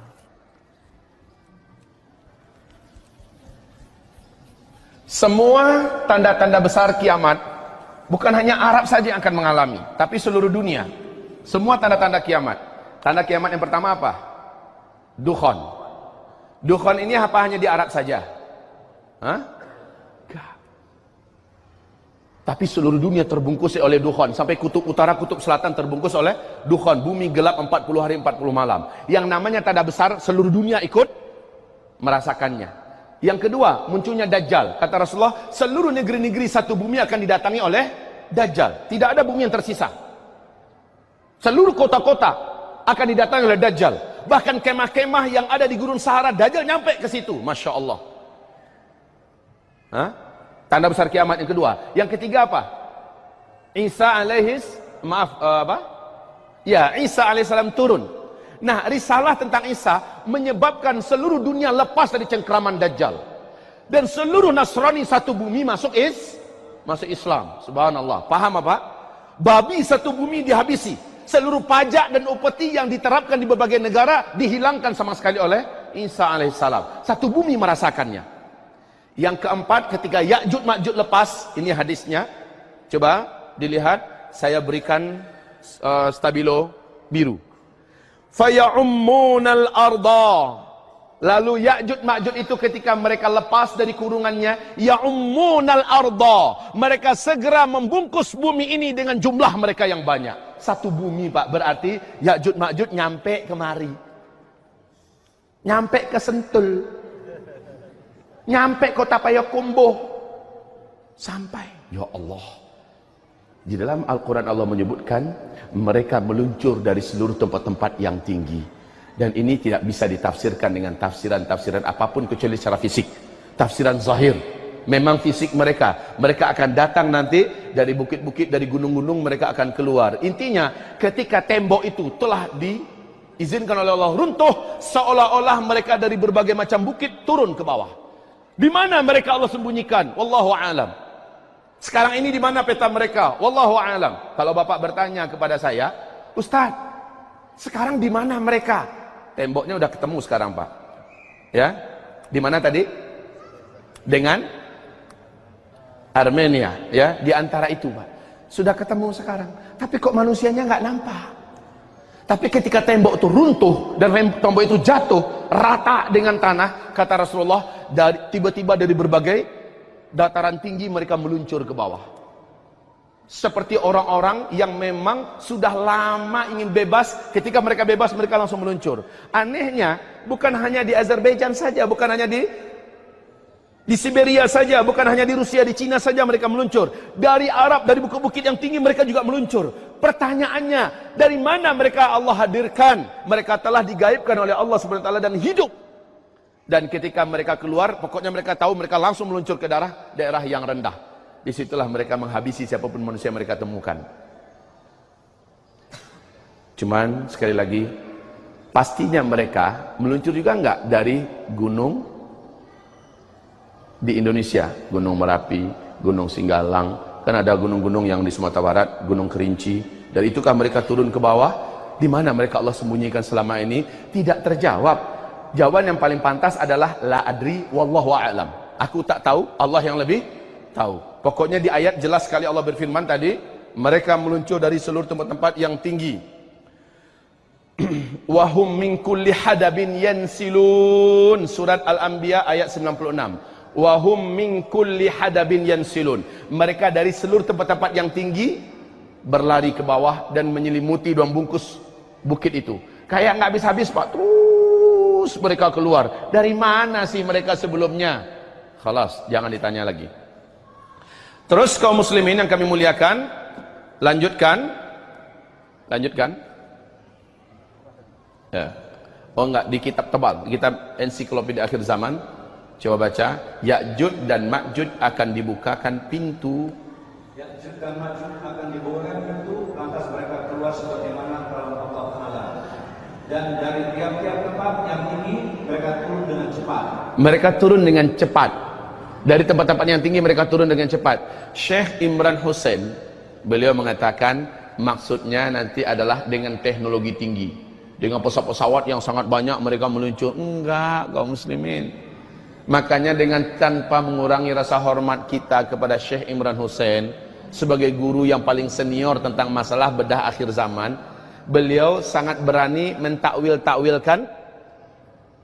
Semua tanda-tanda besar kiamat, bukan hanya Arab saja yang akan mengalami, tapi seluruh dunia. Semua tanda-tanda kiamat. Tanda kiamat yang pertama apa? Dukhan. Dukhan ini apa hanya di Arab saja? Hah? Enggak. Tapi seluruh dunia terbungkus oleh dukhan. Sampai kutub utara, kutub selatan terbungkus oleh dukhan. Bumi gelap 40 hari 40 malam. Yang namanya tanda besar, seluruh dunia ikut merasakannya. Yang kedua, munculnya Dajjal. Kata Rasulullah, seluruh negeri-negeri satu bumi akan didatangi oleh Dajjal. Tidak ada bumi yang tersisa. Seluruh kota-kota akan didatangi oleh Dajjal. Bahkan kemah-kemah yang ada di Gurun Sahara, Dajjal nyampe ke situ. Masya Allah. Hah? Tanda besar kiamat yang kedua. Yang ketiga apa? Isa alaihissalam turun. Nah, risalah tentang Isa menyebabkan seluruh dunia lepas dari cengkraman Dajjal. Dan seluruh Nasrani satu bumi masuk Islam. Subhanallah. Paham apa? Babi satu bumi dihabisi. Seluruh pajak dan upeti yang diterapkan di berbagai negara dihilangkan sama sekali oleh Isa alaihissalam. Satu bumi merasakannya. Yang keempat, ketika Ya'jud Ma'jud lepas, ini hadisnya. Coba dilihat, saya berikan stabilo biru. Faya'ummunal arda. Lalu Ya'jud Ma'jud itu ketika mereka lepas dari kurungannya, ya'ummunal arda. Mereka segera membungkus bumi ini dengan jumlah mereka yang banyak. Satu bumi Pak, berarti Ya'jud Ma'jud nyampe kemari. Nyampe ke Sentul. Nyampe kota Payakumbuh. Sampai. Ya Allah. Di dalam Al-Quran Allah menyebutkan mereka meluncur dari seluruh tempat-tempat yang tinggi. Dan ini tidak bisa ditafsirkan dengan tafsiran-tafsiran apapun kecuali secara fisik. Tafsiran zahir. Memang fisik mereka. Mereka akan datang nanti dari bukit-bukit, dari gunung-gunung mereka akan keluar. Intinya ketika tembok itu telah diizinkan oleh Allah runtuh, seolah-olah mereka dari berbagai macam bukit turun ke bawah. Di mana mereka Allah sembunyikan? Wallahu a'lam. Sekarang ini di mana peta mereka? Wallahu a'lam. Kalau Bapak bertanya kepada saya, Ustaz, sekarang di mana mereka? Temboknya udah ketemu sekarang, Pak. Ya, di mana tadi? Dengan Armenia, ya, di antara itu, Pak. Sudah ketemu sekarang. Tapi kok manusianya nggak nampak? Tapi ketika tembok itu runtuh dan tembok itu jatuh rata dengan tanah, kata Rasulullah, tiba-tiba dari berbagai dataran tinggi mereka meluncur ke bawah. Seperti orang-orang yang memang sudah lama ingin bebas, ketika mereka bebas mereka langsung meluncur. Anehnya, bukan hanya di Azerbaijan saja, bukan hanya di Siberia saja, bukan hanya di Rusia, di Cina saja mereka meluncur. Dari Arab, dari bukit-bukit yang tinggi mereka juga meluncur. Pertanyaannya, dari mana mereka Allah hadirkan? Mereka telah digaibkan oleh Allah SWT dan hidup. Dan ketika mereka keluar, pokoknya mereka tahu mereka langsung meluncur ke daerah yang rendah. Disitulah mereka menghabisi siapapun manusia yang mereka temukan. Cuman sekali lagi, pastinya mereka meluncur juga enggak dari gunung di Indonesia, Gunung Merapi, Gunung Singgalang, kan ada gunung-gunung yang di Sumatera Barat, Gunung Kerinci. Dari itukah mereka turun ke bawah? Di mana mereka Allah sembunyikan selama ini? Tidak terjawab. Jawaban yang paling pantas adalah la adri wallahu a'lam. Aku tak tahu, Allah yang lebih tahu. Pokoknya di ayat jelas sekali Allah berfirman tadi, mereka meluncur dari seluruh tempat-tempat yang tinggi. Wahum min kulli hadabin yansilun. Surat Al-Anbiya ayat 96. Wahum min kulli hadabin yansilun. Mereka dari seluruh tempat-tempat yang tinggi berlari ke bawah dan menyelimuti dan bungkus bukit itu. Kayak nggak habis-habis Pak. Terus mereka keluar. Dari mana sih mereka sebelumnya? Khalas, jangan ditanya lagi. Terus kaum muslimin yang kami muliakan, lanjutkan. Ya. Oh enggak, di kitab tebal, kitab ensiklopedia akhir zaman. Coba baca, Ya'juj dan Ma'juj akan dibukakan pintu. Ya'juj dan Ma'juj akan dibukakan pintu, lantas mereka keluar sebagaimana firman Allah Ta'ala. Dan dari tiap-tiap tempat yang tinggi mereka turun dengan cepat. Mereka turun dengan cepat. Dari tempat-tempat yang tinggi mereka turun dengan cepat. Syekh Imran Hussein, beliau mengatakan maksudnya nanti adalah dengan teknologi tinggi. Dengan pesawat-pesawat yang sangat banyak mereka meluncur. Enggak, kaum muslimin. Makanya dengan tanpa mengurangi rasa hormat kita kepada Syekh Imran Hussein sebagai guru yang paling senior tentang masalah bedah akhir zaman, beliau sangat berani mentakwil-takwilkan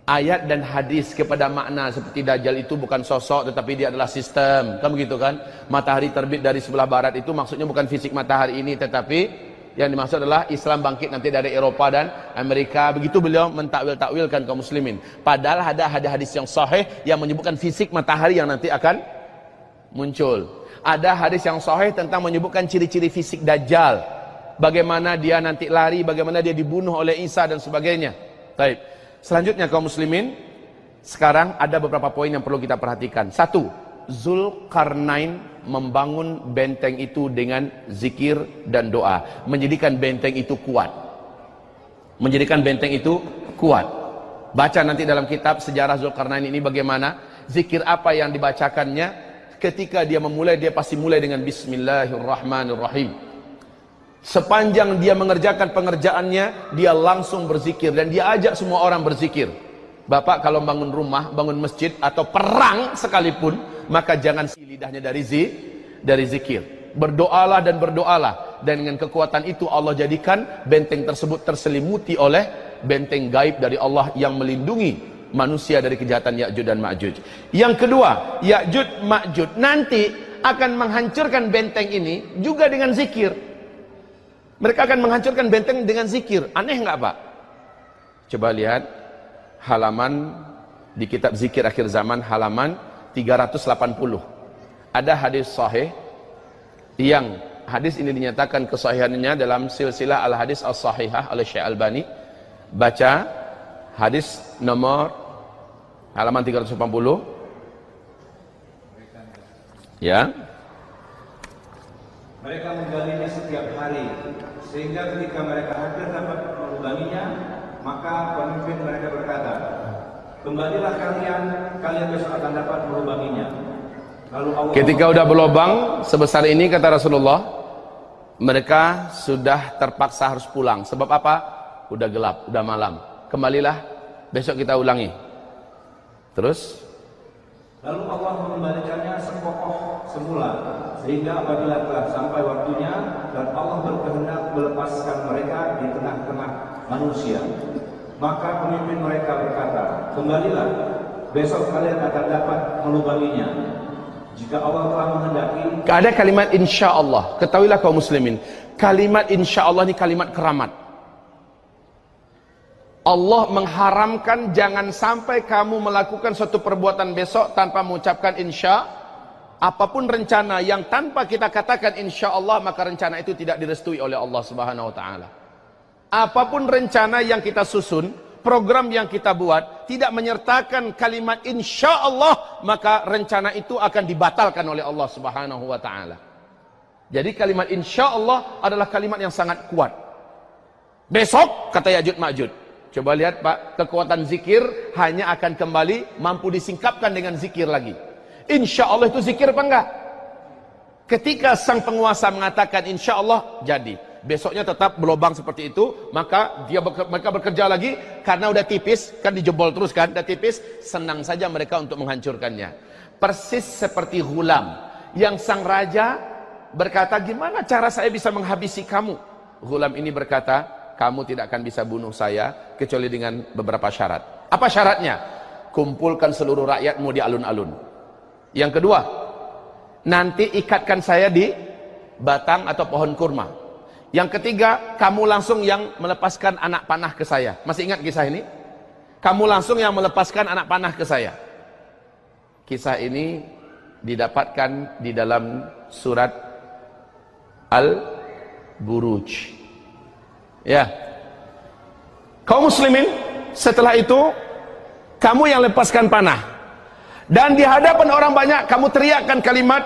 ayat dan hadis kepada makna seperti Dajjal itu bukan sosok tetapi dia adalah sistem, kan begitu kan? Matahari terbit dari sebelah barat itu maksudnya bukan fisik matahari ini, tetapi yang dimaksud adalah Islam bangkit nanti dari Eropa dan Amerika. Begitu beliau mentakwil-takwilkan kaum muslimin. Padahal ada hadis yang sahih yang menyebutkan fisik matahari yang nanti akan muncul. Ada hadis yang sahih tentang menyebutkan ciri-ciri fisik Dajjal. Bagaimana dia nanti lari, bagaimana dia dibunuh oleh Isa dan sebagainya. Baik. Selanjutnya kaum muslimin, sekarang ada beberapa poin yang perlu kita perhatikan. Satu, Zulkarnain membangun benteng itu dengan zikir dan doa, menjadikan benteng itu kuat. Menjadikan benteng itu kuat. Baca nanti dalam kitab sejarah Zulkarnain ini bagaimana zikir apa yang dibacakannya. Ketika dia memulai, dia pasti mulai dengan Bismillahirrahmanirrahim. Sepanjang dia mengerjakan pengerjaannya, dia langsung berzikir dan dia ajak semua orang berzikir. Bapak kalau bangun rumah, bangun masjid atau perang sekalipun, maka jangan lidahnya dari zikir. Berdoalah dan berdoalah, dan dengan kekuatan itu Allah jadikan benteng tersebut terselimuti oleh benteng gaib dari Allah yang melindungi manusia dari kejahatan Ya'juj dan Ma'juj. Yang kedua, Ya'juj Ma'juj nanti akan menghancurkan benteng ini juga dengan zikir. Mereka akan menghancurkan benteng dengan zikir. Aneh nggak Pak? Coba lihat halaman di kitab zikir akhir zaman, halaman 380. Ada hadis sahih yang hadis ini dinyatakan kesahihannya dalam silsilah al-hadis as-sahihah oleh Syekh Albani. Baca hadis nomor halaman 380. Ya. Mereka menggalinya setiap hari, sehingga ketika mereka hadir dapat melubanginya, maka pemimpin mereka berkata, kembalilah kalian besok akan dapat melubanginya. Lalu Allah, ketika udah berlubang sebesar ini, kata Rasulullah, mereka sudah terpaksa harus pulang. Sebab apa? Udah gelap, udah malam. Kembalilah, besok kita ulangi. Terus lalu Allah mengembalikannya sekokoh semula, sehingga apabila telah sampai waktunya dan Allah berkehendak melepaskan mereka di tengah-tengah manusia, maka pemimpin mereka berkata, kembalilah, besok kalian akan dapat melubanginya jika Allah telah menghendaki. Ada kalimat insya Allah. Ketahuilah kaum muslimin, kalimat insya Allah ini kalimat keramat. Allah mengharamkan jangan sampai kamu melakukan suatu perbuatan besok tanpa mengucapkan insya. Apapun rencana yang tanpa kita katakan insya Allah, maka rencana itu tidak direstui oleh Allah Subhanahu wa taala. Apapun rencana yang kita susun, program yang kita buat, tidak menyertakan kalimat insya Allah, maka rencana itu akan dibatalkan oleh Allah Subhanahu wa taala. Jadi kalimat insya Allah adalah kalimat yang sangat kuat. Besok kata Ya'juj Ma'juj. Coba lihat Pak, kekuatan zikir hanya akan kembali mampu disingkapkan dengan zikir lagi. Insya Allah itu zikir apa enggak? Ketika sang penguasa mengatakan insya Allah, jadi. Besoknya tetap berlubang seperti itu, maka mereka bekerja lagi, karena udah tipis, kan dijebol terus kan, udah tipis, senang saja mereka untuk menghancurkannya. Persis seperti Ghulam, yang sang raja berkata, gimana cara saya bisa menghabisi kamu? Ghulam ini berkata, kamu tidak akan bisa bunuh saya kecuali dengan beberapa syarat. Apa syaratnya? Kumpulkan seluruh rakyatmu di alun-alun. Yang kedua, nanti ikatkan saya di batang atau pohon kurma. Yang ketiga, kamu langsung yang melepaskan anak panah ke saya. Masih ingat kisah ini? Kamu langsung yang melepaskan anak panah ke saya. Kisah ini didapatkan di dalam surat Al-Buruj. Ya, kaum muslimin, setelah itu kamu yang lepaskan panah, Dan di hadapan orang banyak kamu teriakkan kalimat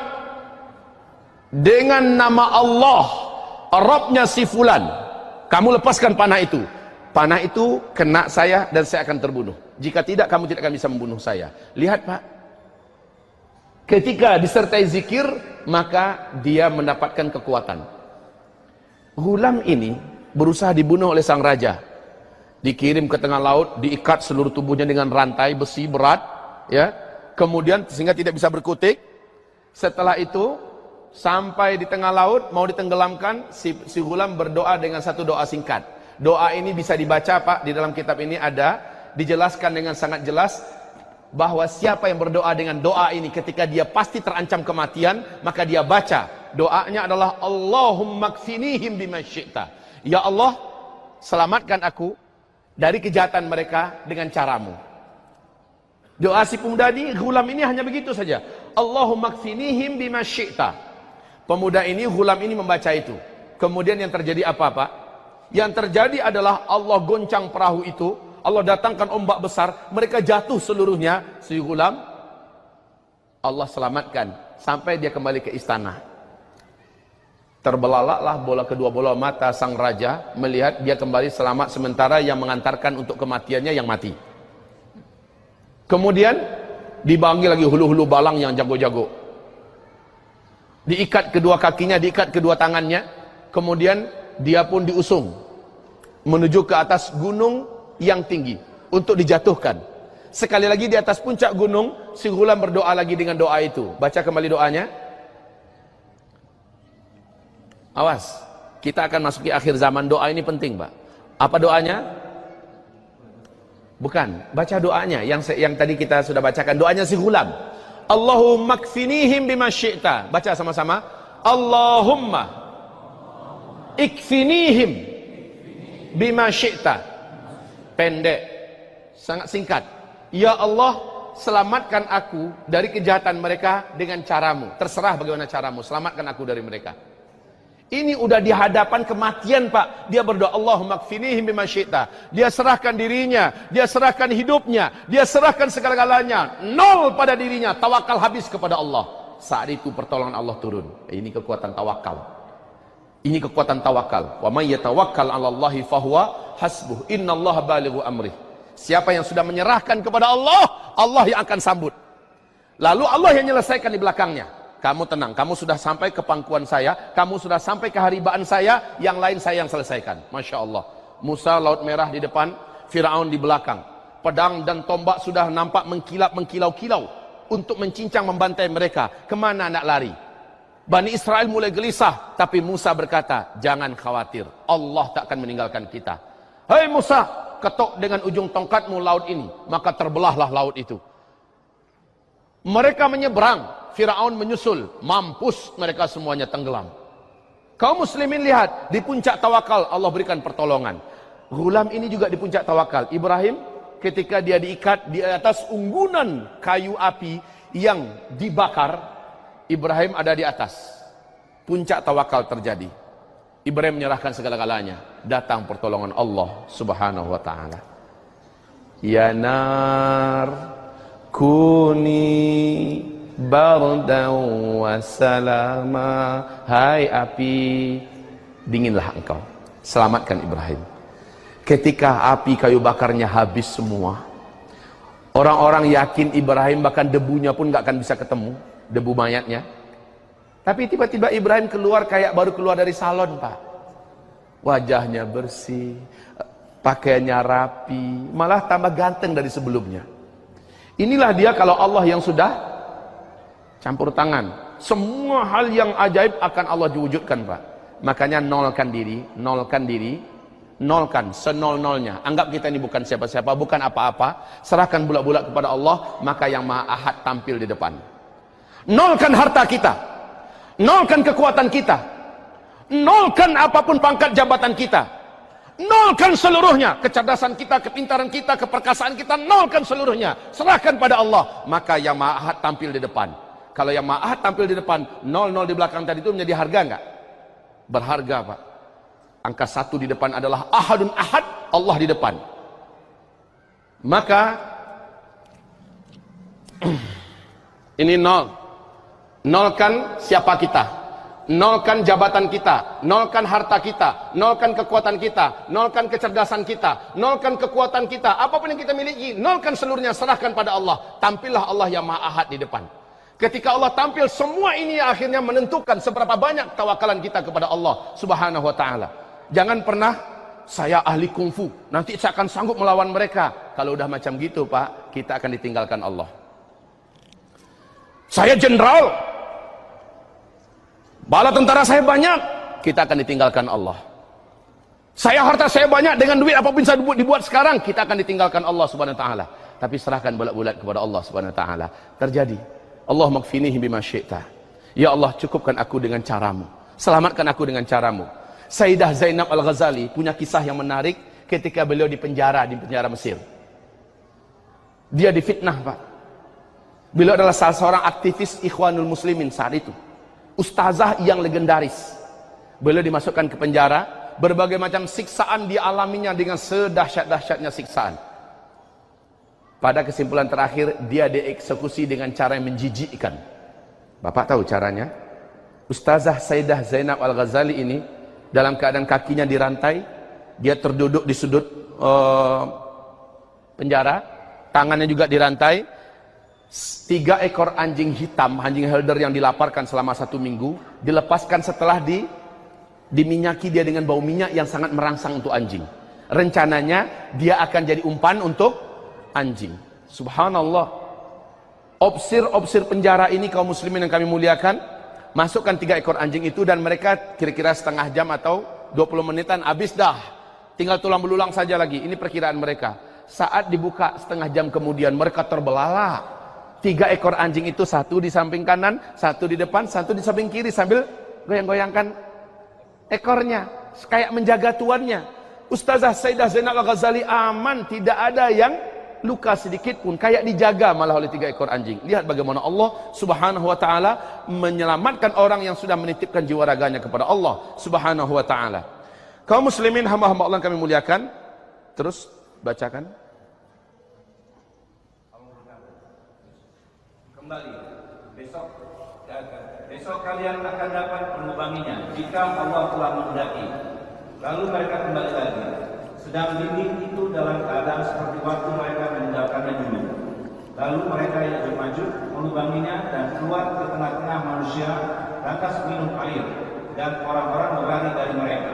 dengan nama Allah, Rabbnya si fulan. Kamu lepaskan panah itu. Panah itu kena saya dan saya akan terbunuh. Jika tidak, kamu tidak akan bisa membunuh saya. Lihat Pak, ketika disertai zikir, maka dia mendapatkan kekuatan. Ghulam ini berusaha dibunuh oleh sang raja. Dikirim ke tengah laut, diikat seluruh tubuhnya dengan rantai besi berat, ya. Kemudian sehingga tidak bisa berkutik. Setelah itu sampai di tengah laut, mau ditenggelamkan, si ghulam berdoa dengan satu doa singkat. Doa ini bisa dibaca Pak, di dalam kitab ini ada dijelaskan dengan sangat jelas bahwa siapa yang berdoa dengan doa ini ketika dia pasti terancam kematian, maka dia baca. Doanya adalah Allahumma kfinihim bima syi'ta. Ya Allah, selamatkan aku dari kejahatan mereka dengan caramu. Doa si pemuda ini, ghulam ini hanya begitu saja. Allahumma kfinihim bima syi'ta. Pemuda ini, ghulam ini membaca itu. Kemudian yang terjadi apa Pak? Yang terjadi adalah Allah goncang perahu itu, Allah datangkan ombak besar, mereka jatuh seluruhnya. Si ghulam, Allah selamatkan sampai dia kembali ke istana. Terbelalaklah bola kedua bola mata sang raja melihat dia kembali selamat, sementara yang mengantarkan untuk kematiannya yang mati. Kemudian dipanggil lagi hulu-hulu balang yang jago-jago. Diikat kedua kakinya, diikat kedua tangannya, kemudian dia pun diusung menuju ke atas gunung yang tinggi untuk dijatuhkan. Sekali lagi di atas puncak gunung, si ghulam berdoa lagi dengan doa itu. Baca kembali doanya. Awas, kita akan masuki akhir zaman, doa ini penting Pak. Apa doanya? Bukan, baca doanya yang tadi kita sudah bacakan, doanya si ghulam. Allahumma kfinihim bima syi'ta. Baca sama-sama. Allahumma ikfinihim bima syi'ta. Pendek, sangat singkat. Ya Allah, selamatkan aku dari kejahatan mereka dengan caramu. Terserah bagaimana caramu, selamatkan aku dari mereka. Ini udah di hadapan kematian Pak. Dia berdoa Allahumma kfinihim bima syi'ta. Dia serahkan dirinya, dia serahkan hidupnya, dia serahkan segala-galanya. Nol pada dirinya, tawakal habis kepada Allah. Saat itu pertolongan Allah turun. Ini kekuatan tawakal. Ini kekuatan tawakal. Wa may yatawakkal 'alallahi fahuwa hasbuh. Innallaha balighu amrih. Siapa yang sudah menyerahkan kepada Allah, Allah yang akan sambut. Lalu Allah yang menyelesaikan di belakangnya. Kamu tenang, kamu sudah sampai ke pangkuan saya, kamu sudah sampai ke haribaan saya, yang lain saya yang selesaikan. Masya Allah. Musa Laut Merah di depan, Firaun di belakang. Pedang dan tombak sudah nampak mengkilap mengkilau-kilau untuk mencincang membantai mereka. Kemana nak lari? Bani Israel mulai gelisah, tapi Musa berkata, jangan khawatir, Allah tak akan meninggalkan kita. Hei Musa, ketok dengan ujung tongkatmu laut ini, maka terbelahlah laut itu. Mereka menyeberang, Firaun menyusul, mampus mereka semuanya tenggelam. Kaum muslimin lihat, di puncak tawakal Allah berikan pertolongan. Ghulam ini juga di puncak tawakal. Ibrahim ketika dia diikat di atas unggunan kayu api yang dibakar, Ibrahim ada di atas. Puncak tawakal terjadi. Ibrahim menyerahkan segala-galanya. Datang pertolongan Allah Subhanahu wa taala. Ya nar kuni bardan wa salama. Hai api, dinginlah engkau. Selamatkan Ibrahim. Ketika api kayu bakarnya habis semua, orang-orang yakin Ibrahim bahkan debunya pun gak akan bisa ketemu, debu mayatnya. Tapi tiba-tiba Ibrahim keluar kayak baru keluar dari salon Pak. Wajahnya bersih, pakaiannya rapi, malah tambah ganteng dari sebelumnya. Inilah dia kalau Allah yang sudah campur tangan. Semua hal yang ajaib akan Allah diwujudkan Pak. Makanya nolkan diri, nolkan senol-nolnya. Anggap kita ini bukan siapa-siapa, bukan apa-apa. Serahkan bulat-bulat kepada Allah, maka yang Maha Ahad tampil di depan. Nolkan harta kita, nolkan kekuatan kita, nolkan apapun pangkat jabatan kita, nolkan seluruhnya, kecerdasan kita, kepintaran kita, keperkasaan kita, nolkan seluruhnya, serahkan pada Allah, maka yang Maha Ahad tampil di depan. Kalau yang Maha Ahad tampil di depan, 0-0 di belakang tadi itu menjadi harga enggak? Berharga Pak. Angka 1 di depan adalah Ahadun Ahad, Allah di depan. Maka Ini nol. Nolkan siapa kita, nolkan jabatan kita, nolkan harta kita, nolkan kekuatan kita, nolkan kecerdasan kita, nolkan kekuatan kita, apapun yang kita miliki, nolkan seluruhnya, serahkan pada Allah. Tampillah Allah yang Maha Ahad di depan. Ketika Allah tampil, semua ini akhirnya menentukan seberapa banyak tawakalan kita kepada Allah Subhanahu wa taala. Jangan pernah saya ahli kungfu, nanti saya akan sanggup melawan mereka. Kalau udah macam gitu, Pak, kita akan ditinggalkan Allah. Saya jenderal, bala tentara saya banyak, kita akan ditinggalkan Allah. Saya harta saya banyak, dengan duit apapun saya dibuat sekarang, kita akan ditinggalkan Allah Subhanahu wa taala. Tapi serahkan bulat-bulat kepada Allah Subhanahu wa taala. Terjadi. Allah makfinihi bima syi'ta. Ya Allah, cukupkan aku dengan caramu. Selamatkan aku dengan caramu. Sayyidah Zainab Al-Ghazali punya kisah yang menarik ketika beliau di penjara Mesir. Dia difitnah, Pak. Beliau adalah salah seorang aktivis Ikhwanul Muslimin saat itu. Ustazah yang legendaris. Beliau dimasukkan ke penjara, berbagai macam siksaan dialaminya dengan sedahsyat-dahsyatnya siksaan. Pada kesimpulan terakhir, dia dieksekusi dengan cara yang menjijikkan. Bapak tahu caranya? Ustazah Sayyidah Zainab Al-Ghazali ini dalam keadaan kakinya dirantai, dia terduduk di sudut penjara, tangannya juga dirantai. 3 ekor anjing hitam, anjing helder yang dilaparkan selama 1 minggu, dilepaskan setelah diminyaki dia dengan bau minyak yang sangat merangsang untuk anjing. Rencananya dia akan jadi umpan untuk anjing. Subhanallah. Opsir penjara ini, kaum muslimin yang kami muliakan, masukkan 3 ekor anjing itu, dan mereka kira-kira setengah jam atau 20 menitan habis dah. Tinggal tulang belulang saja lagi. Ini perkiraan mereka. Saat dibuka setengah jam kemudian, mereka terbelalak. 3 ekor anjing itu, 1 di samping kanan, 1 di depan, 1 di samping kiri, sambil goyang-goyangkan ekornya, kayak menjaga tuannya. Ustazah Sayyidah Zainab Al-Ghazali aman, tidak ada yang luka sedikit pun, kayak dijaga malah oleh 3 ekor anjing. Lihat bagaimana Allah Subhanahu wa taala menyelamatkan orang yang sudah menitipkan jiwa raganya kepada Allah Subhanahu wa taala. Kaum muslimin, hamba-hamba Allah yang kami muliakan, terus bacakan. Kembali besok kalian akan dapat menubanginya jika Allah telah menghendaki. Lalu mereka kembali lagi, sedang dinding itu dalam keadaan seperti waktu mereka meninggalkannya dulu. Lalu mereka yang maju menubanginya dan keluar ke tengah-tengah manusia, lantas minum air, dan orang-orang berlari dari mereka.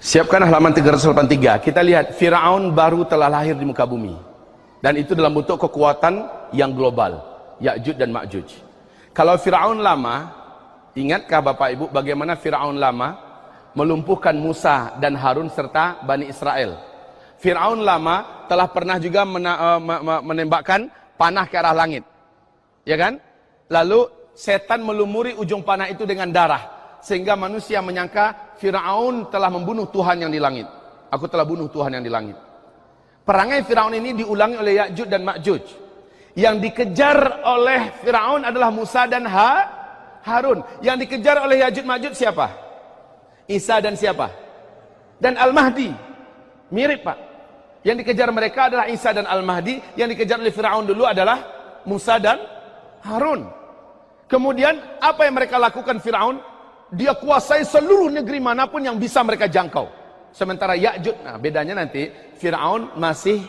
Siapkan halaman 383. Kita lihat Firaun baru telah lahir di muka bumi. Dan itu dalam bentuk kekuatan yang global, Ya'juj dan Ma'juj. Kalau Firaun lama, ingatkah Bapak Ibu bagaimana Firaun lama melumpuhkan Musa dan Harun serta Bani Israel? Firaun lama telah pernah juga menembakkan panah ke arah langit. Ya kan? Lalu setan melumuri ujung panah itu dengan darah, sehingga manusia menyangka Firaun telah membunuh Tuhan yang di langit. Aku telah bunuh Tuhan yang di langit. Perangai Firaun ini diulangi oleh Ya'juj dan Ma'juj. Yang dikejar oleh Firaun adalah Musa dan Harun. Yang dikejar oleh Ya'juj Ma'juj siapa? Isa dan siapa? Dan Al-Mahdi. Mirip, Pak. Yang dikejar mereka adalah Isa dan Al-Mahdi. Yang dikejar oleh Firaun dulu adalah Musa dan Harun. Kemudian apa yang mereka lakukan Firaun? Dia kuasai seluruh negeri manapun yang bisa mereka jangkau. Sementara Ya'juj, nah bedanya nanti Firaun masih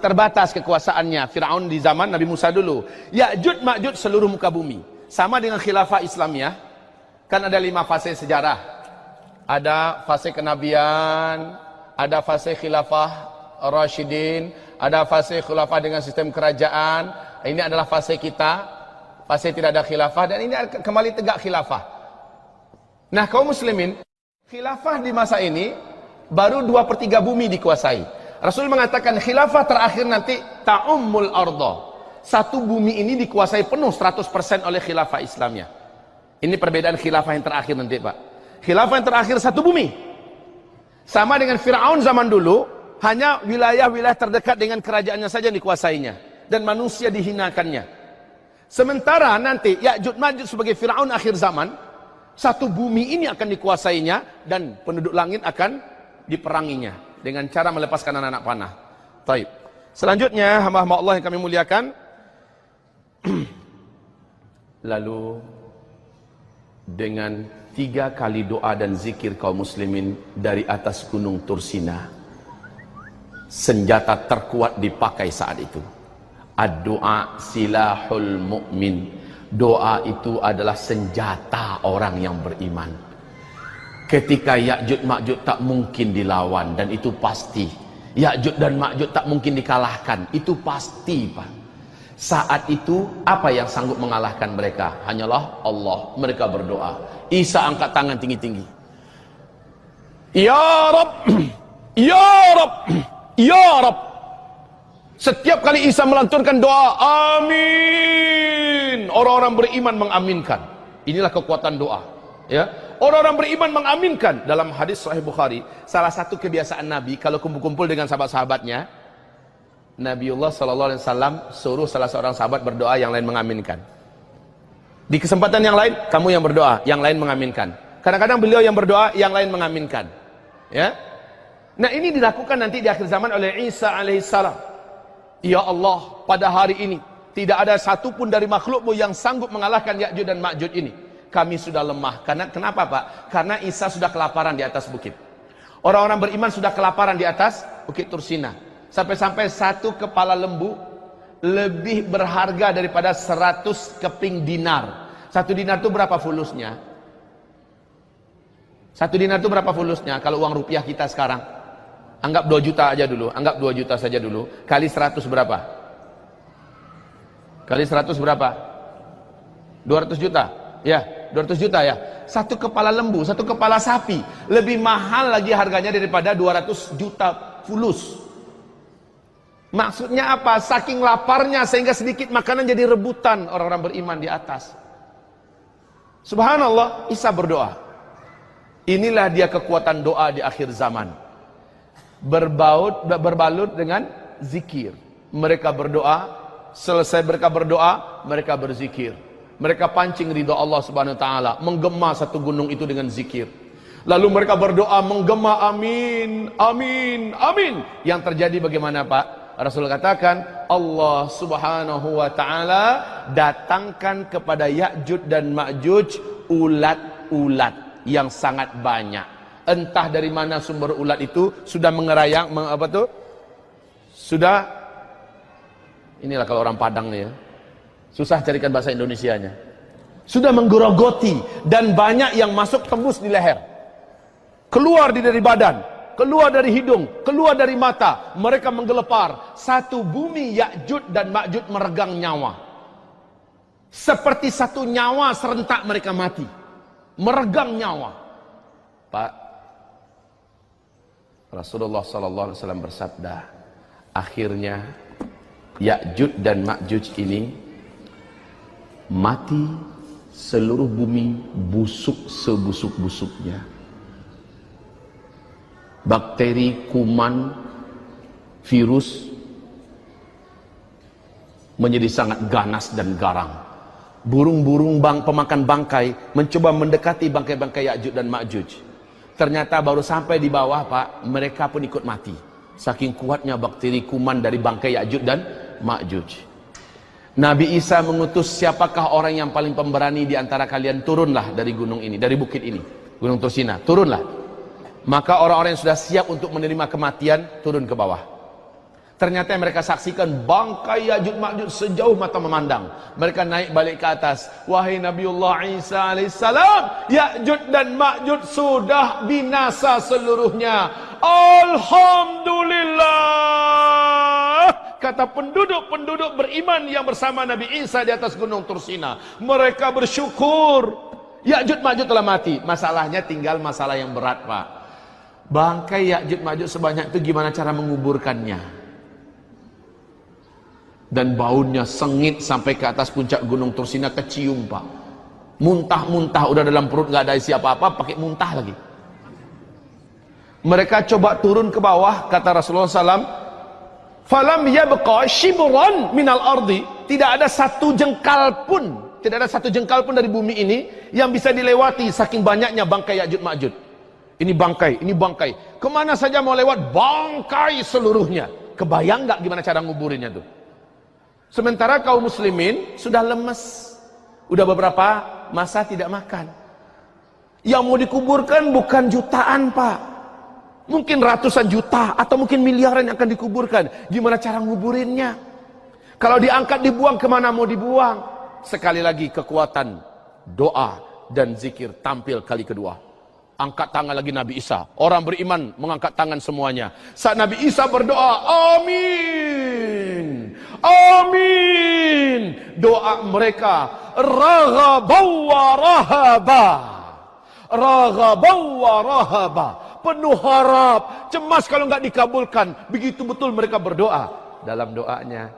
terbatas kekuasaannya. Firaun di zaman Nabi Musa dulu. Ya'juj Ma'juj seluruh muka bumi. Sama dengan khilafah Islamiyah. Kan ada 5 fase sejarah. Ada fase kenabian, ada fase khilafah Rasyidin, ada fase khilafah dengan sistem kerajaan. Ini adalah fase kita, fase tidak ada khilafah, dan ini kembali tegak khilafah. Nah, kaum muslimin, khilafah di masa ini baru 2/3 bumi dikuasai. Rasul mengatakan khilafah terakhir nanti ta'ummul arda. Satu bumi ini dikuasai penuh 100% oleh khilafah Islamiyah. Ini perbedaan khilafah yang terakhir nanti, Pak. Khilafah yang terakhir satu bumi. Sama dengan Firaun zaman dulu, hanya wilayah-wilayah terdekat dengan kerajaannya saja yang dikuasainya, dan manusia dihinakannya. Sementara nanti Ya'juj Ma'juj sebagai Firaun akhir zaman, satu bumi ini akan dikuasainya, dan penduduk langit akan diperanginya dengan cara melepaskan anak-anak panah. Taib. Selanjutnya, hamba-hamba Allah yang kami muliakan, lalu dengan 3 kali doa dan zikir kaum muslimin dari atas gunung Tursina, senjata terkuat dipakai saat itu. Ad-doa silahul mu'min. Doa itu adalah senjata orang yang beriman. Ketika Ya'juj Ma'juj tak mungkin dilawan, dan itu pasti. Ya'juj dan Ma'juj tak mungkin dikalahkan, itu pasti, Pak. Saat itu apa yang sanggup mengalahkan mereka? Hanyalah Allah. Mereka berdoa. Isa angkat tangan tinggi-tinggi. Ya Rabb, Ya Rabb, Ya Rabb. Setiap kali Isa melanturkan doa, amin, orang-orang beriman mengaminkan. Inilah kekuatan doa, ya. Orang-orang beriman mengaminkan. Dalam hadis Sahih Bukhari, salah satu kebiasaan Nabi kalau kumpul-kumpul dengan sahabat-sahabatnya, Nabiullah SAW suruh salah seorang sahabat berdoa, yang lain mengaminkan. Di kesempatan yang lain, kamu yang berdoa, yang lain mengaminkan. Kadang-kadang beliau yang berdoa, yang lain mengaminkan. Ya. Nah, ini dilakukan nanti di akhir zaman oleh Isa alaihissalam. Ya Allah, pada hari ini tidak ada satupun dari makhlukmu yang sanggup mengalahkan Ya'juj dan Ma'juj ini. Kami sudah lemah. Kenapa Pak? Karena Isa sudah kelaparan di atas bukit. Orang-orang beriman sudah kelaparan di atas bukit Tursina. Sampai-sampai 1 kepala lembu lebih berharga daripada 100 keping dinar. 1 dinar itu berapa fulusnya? 1 dinar itu berapa fulusnya kalau uang rupiah kita sekarang? Anggap 2 juta aja dulu. Anggap 2 juta saja dulu. Kali 100 berapa? Kali 100 berapa? 200 juta. Ya, 200 juta ya. 1 kepala lembu, 1 kepala sapi lebih mahal lagi harganya daripada 200 juta fulus. Maksudnya apa? Saking laparnya sehingga sedikit makanan jadi rebutan orang-orang beriman di atas. Subhanallah, Isa berdoa. Inilah dia kekuatan doa di akhir zaman. Berbalut dengan zikir. Mereka berdoa, selesai mereka berdoa, mereka berzikir. Mereka pancing ridha Allah Subhanahu wa taala, menggema satu gunung itu dengan zikir. Lalu mereka berdoa menggema amin, amin, amin. Yang terjadi bagaimana, Pak? Rasul katakan, Allah Subhanahu wa taala datangkan kepada Ya'juj dan Ma'juj ulat-ulat yang sangat banyak. Entah dari mana sumber ulat itu, sudah mengerayang, sudah, inilah kalau orang Padang nih ya, susah carikan bahasa Indonesianya. Sudah menggerogoti, dan banyak yang masuk tembus di leher, keluar dari badan, keluar dari hidung, keluar dari mata. Mereka menggelepar. Satu bumi Ya'juj dan Ma'juj meregang nyawa. Seperti satu nyawa serentak mereka mati. Meregang nyawa. Pak, Rasulullah SAW bersabda, akhirnya Ya'juj dan Ma'juj ini mati, seluruh bumi busuk sebusuk-busuknya. Bakteri, kuman, virus menjadi sangat ganas dan garang. Burung-burung pemakan bangkai mencoba mendekati bangkai-bangkai Ya'juj dan Ma'juj. Ternyata baru sampai di bawah, Pak, mereka pun ikut mati. Saking kuatnya bakteri kuman dari bangkai Ya'juj dan Ma'juj. Nabi Isa mengutus, siapakah orang yang paling pemberani di antara kalian, turunlah dari gunung ini, dari bukit ini, Gunung Tursina, turunlah. Maka orang-orang yang sudah siap untuk menerima kematian turun ke bawah. Ternyata yang mereka saksikan bangkai Ya'juj Ma'juj sejauh mata memandang. Mereka naik balik ke atas. Wahai Nabiullah Isa alaihissalam, Ya'juj dan Ma'juj sudah binasa seluruhnya. Alhamdulillah, kata penduduk-penduduk beriman yang bersama Nabi Isa di atas gunung Tursina. Mereka bersyukur. Ya'juj Ma'juj telah mati. Masalahnya tinggal masalah yang berat, Pak. Bangkai Ya'juj Ma'juj sebanyak itu gimana cara menguburkannya? Dan baunya sengit sampai ke atas puncak gunung Tursina, kecium, Pak. Muntah-muntah, udah dalam perut gak ada isi apa-apa, pakai muntah lagi. Mereka coba turun ke bawah, kata Rasulullah SAW, falam yabqa shibran minal ardi, tidak ada satu jengkal pun, tidak ada satu jengkal pun dari bumi ini yang bisa dilewati saking banyaknya bangkai Ya'juj Ma'juj. Ini bangkai, ini bangkai. Kemana saja mau lewat, bangkai seluruhnya. Kebayang nggak gimana cara nguburinnya tuh? Sementara kaum muslimin sudah lemes, udah beberapa masa tidak makan. Yang mau dikuburkan bukan jutaan, Pak. Mungkin ratusan juta atau mungkin miliaran yang akan dikuburkan. Gimana cara nguburinnya? Kalau diangkat dibuang, kemana mau dibuang? Sekali lagi kekuatan doa dan zikir tampil kali kedua. Angkat tangan lagi Nabi Isa. Orang beriman mengangkat tangan semuanya. Saat Nabi Isa berdoa, amin, amin. Doa mereka raghabaw wa rahaba, raghabaw wa rahaba, penuh harap, cemas kalau nggak dikabulkan. Begitu betul mereka berdoa. Dalam doanya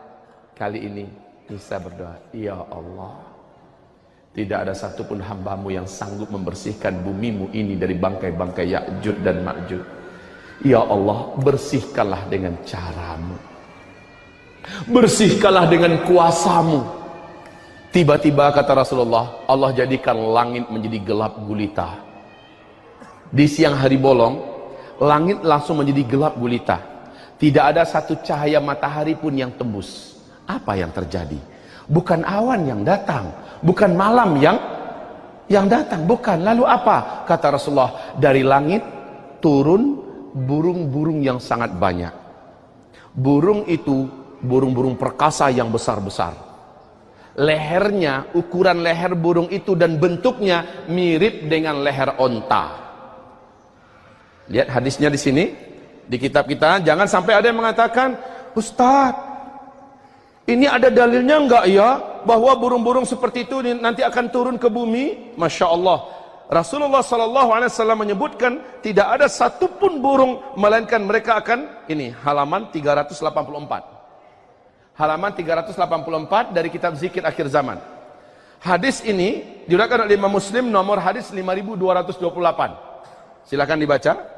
kali ini Isa berdoa, ya Allah, tidak ada satupun hambamu yang sanggup membersihkan bumimu ini dari bangkai-bangkai Ya'juj dan Ma'juj. Ya Allah, bersihkanlah dengan caramu, bersihkanlah dengan kuasamu. Tiba-tiba kata Rasulullah, Allah jadikan langit menjadi gelap gulita. Di siang hari bolong, langit langsung menjadi gelap gulita. Tidak ada satu cahaya matahari pun yang tembus. Apa yang terjadi? Bukan awan yang datang, bukan malam yang datang, bukan. Lalu apa? Kata Rasulullah, dari langit turun burung-burung yang sangat banyak. Burung itu burung-burung perkasa yang besar-besar. Lehernya, ukuran leher burung itu dan bentuknya mirip dengan leher onta. Lihat hadisnya di sini, di kitab kita. Jangan sampai ada yang mengatakan, Ustaz, ini ada dalilnya enggak ya bahwa burung-burung seperti itu nanti akan turun ke bumi? Masya Allah, Rasulullah SAW menyebutkan tidak ada satupun burung melainkan mereka akan, ini halaman 384, halaman 384 dari kitab Zikir Akhir Zaman. Hadis ini diriwayatkan oleh Imam Muslim, nomor hadis 5228. Silakan dibaca.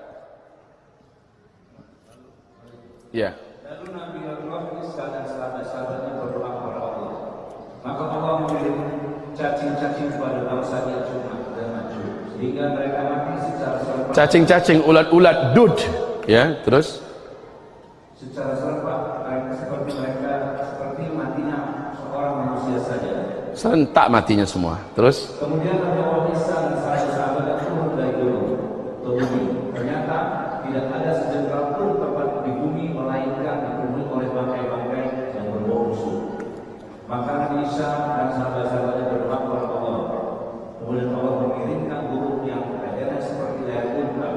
Ya. Lalu Nabi Allah Isa dan sahabat-sahabatnya berdoa kepada Allah. Maka Allah mengirim cacing-cacing kepada bangsa Ya'juj dan Ma'juj, sehingga mereka mati secara serentak. Cacing-cacing, ulat-ulat, dud. Ya, terus? Secara serentak, seperti matinya seorang manusia saja. Serentak matinya semua. Terus? Kemudian Nabi Allah Isa dan sahabat-sahabatnya turun dari gunung ke bumi. Ternyata tidak ada sejengkal pun tempat di bumi melainkan dipenuhi oleh bangkai-bangkai yang berbau busuk. Maka Nabi Isa dan sahabat-sahabatnya berdoa kepada Allah. Kemudian Allah mengirimkan burung yang lehernya seperti leher unta,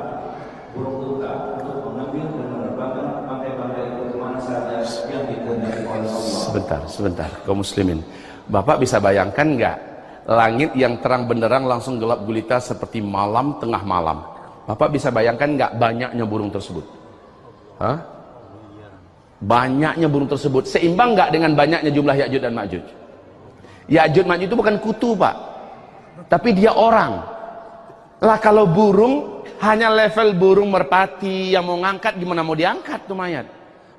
burung unta, untuk mengambil dan menerbangkan bangkai-bangkai itu kemana saja yang dikehendaki oleh Allah. Sebentar, kaum muslimin. Bapak bisa bayangkan nggak langit yang terang benderang langsung gelap gulita seperti malam tengah malam? Bapak bisa bayangkan nggak banyaknya burung tersebut? Hah? Banyaknya burung tersebut seimbang nggak dengan banyaknya jumlah Ya'juj dan Ma'juj? Ya'juj Ma'juj itu bukan kutu, Pak, tapi dia orang. Lah kalau burung hanya level burung merpati yang mau ngangkat, gimana mau diangkat tuh mayat?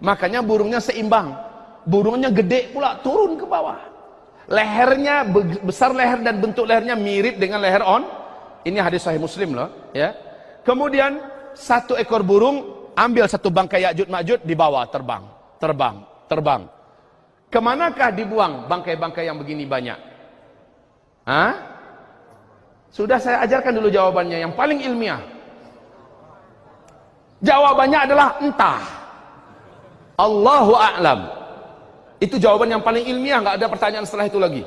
Makanya burungnya seimbang. Burungnya gede pula turun ke bawah. Lehernya besar, leher dan bentuk lehernya mirip dengan leher on. Ini hadis Sahih Muslim loh, ya. Kemudian satu ekor burung ambil satu bangkai Ya'juj Ma'juj, dibawa terbang. Kemanakah dibuang bangkai-bangkai yang begini banyak? Hah? Sudah saya ajarkan dulu jawabannya yang paling ilmiah. Jawabannya adalah entah. Allahu a'lam. Itu jawaban yang paling ilmiah, nggak ada pertanyaan setelah itu lagi.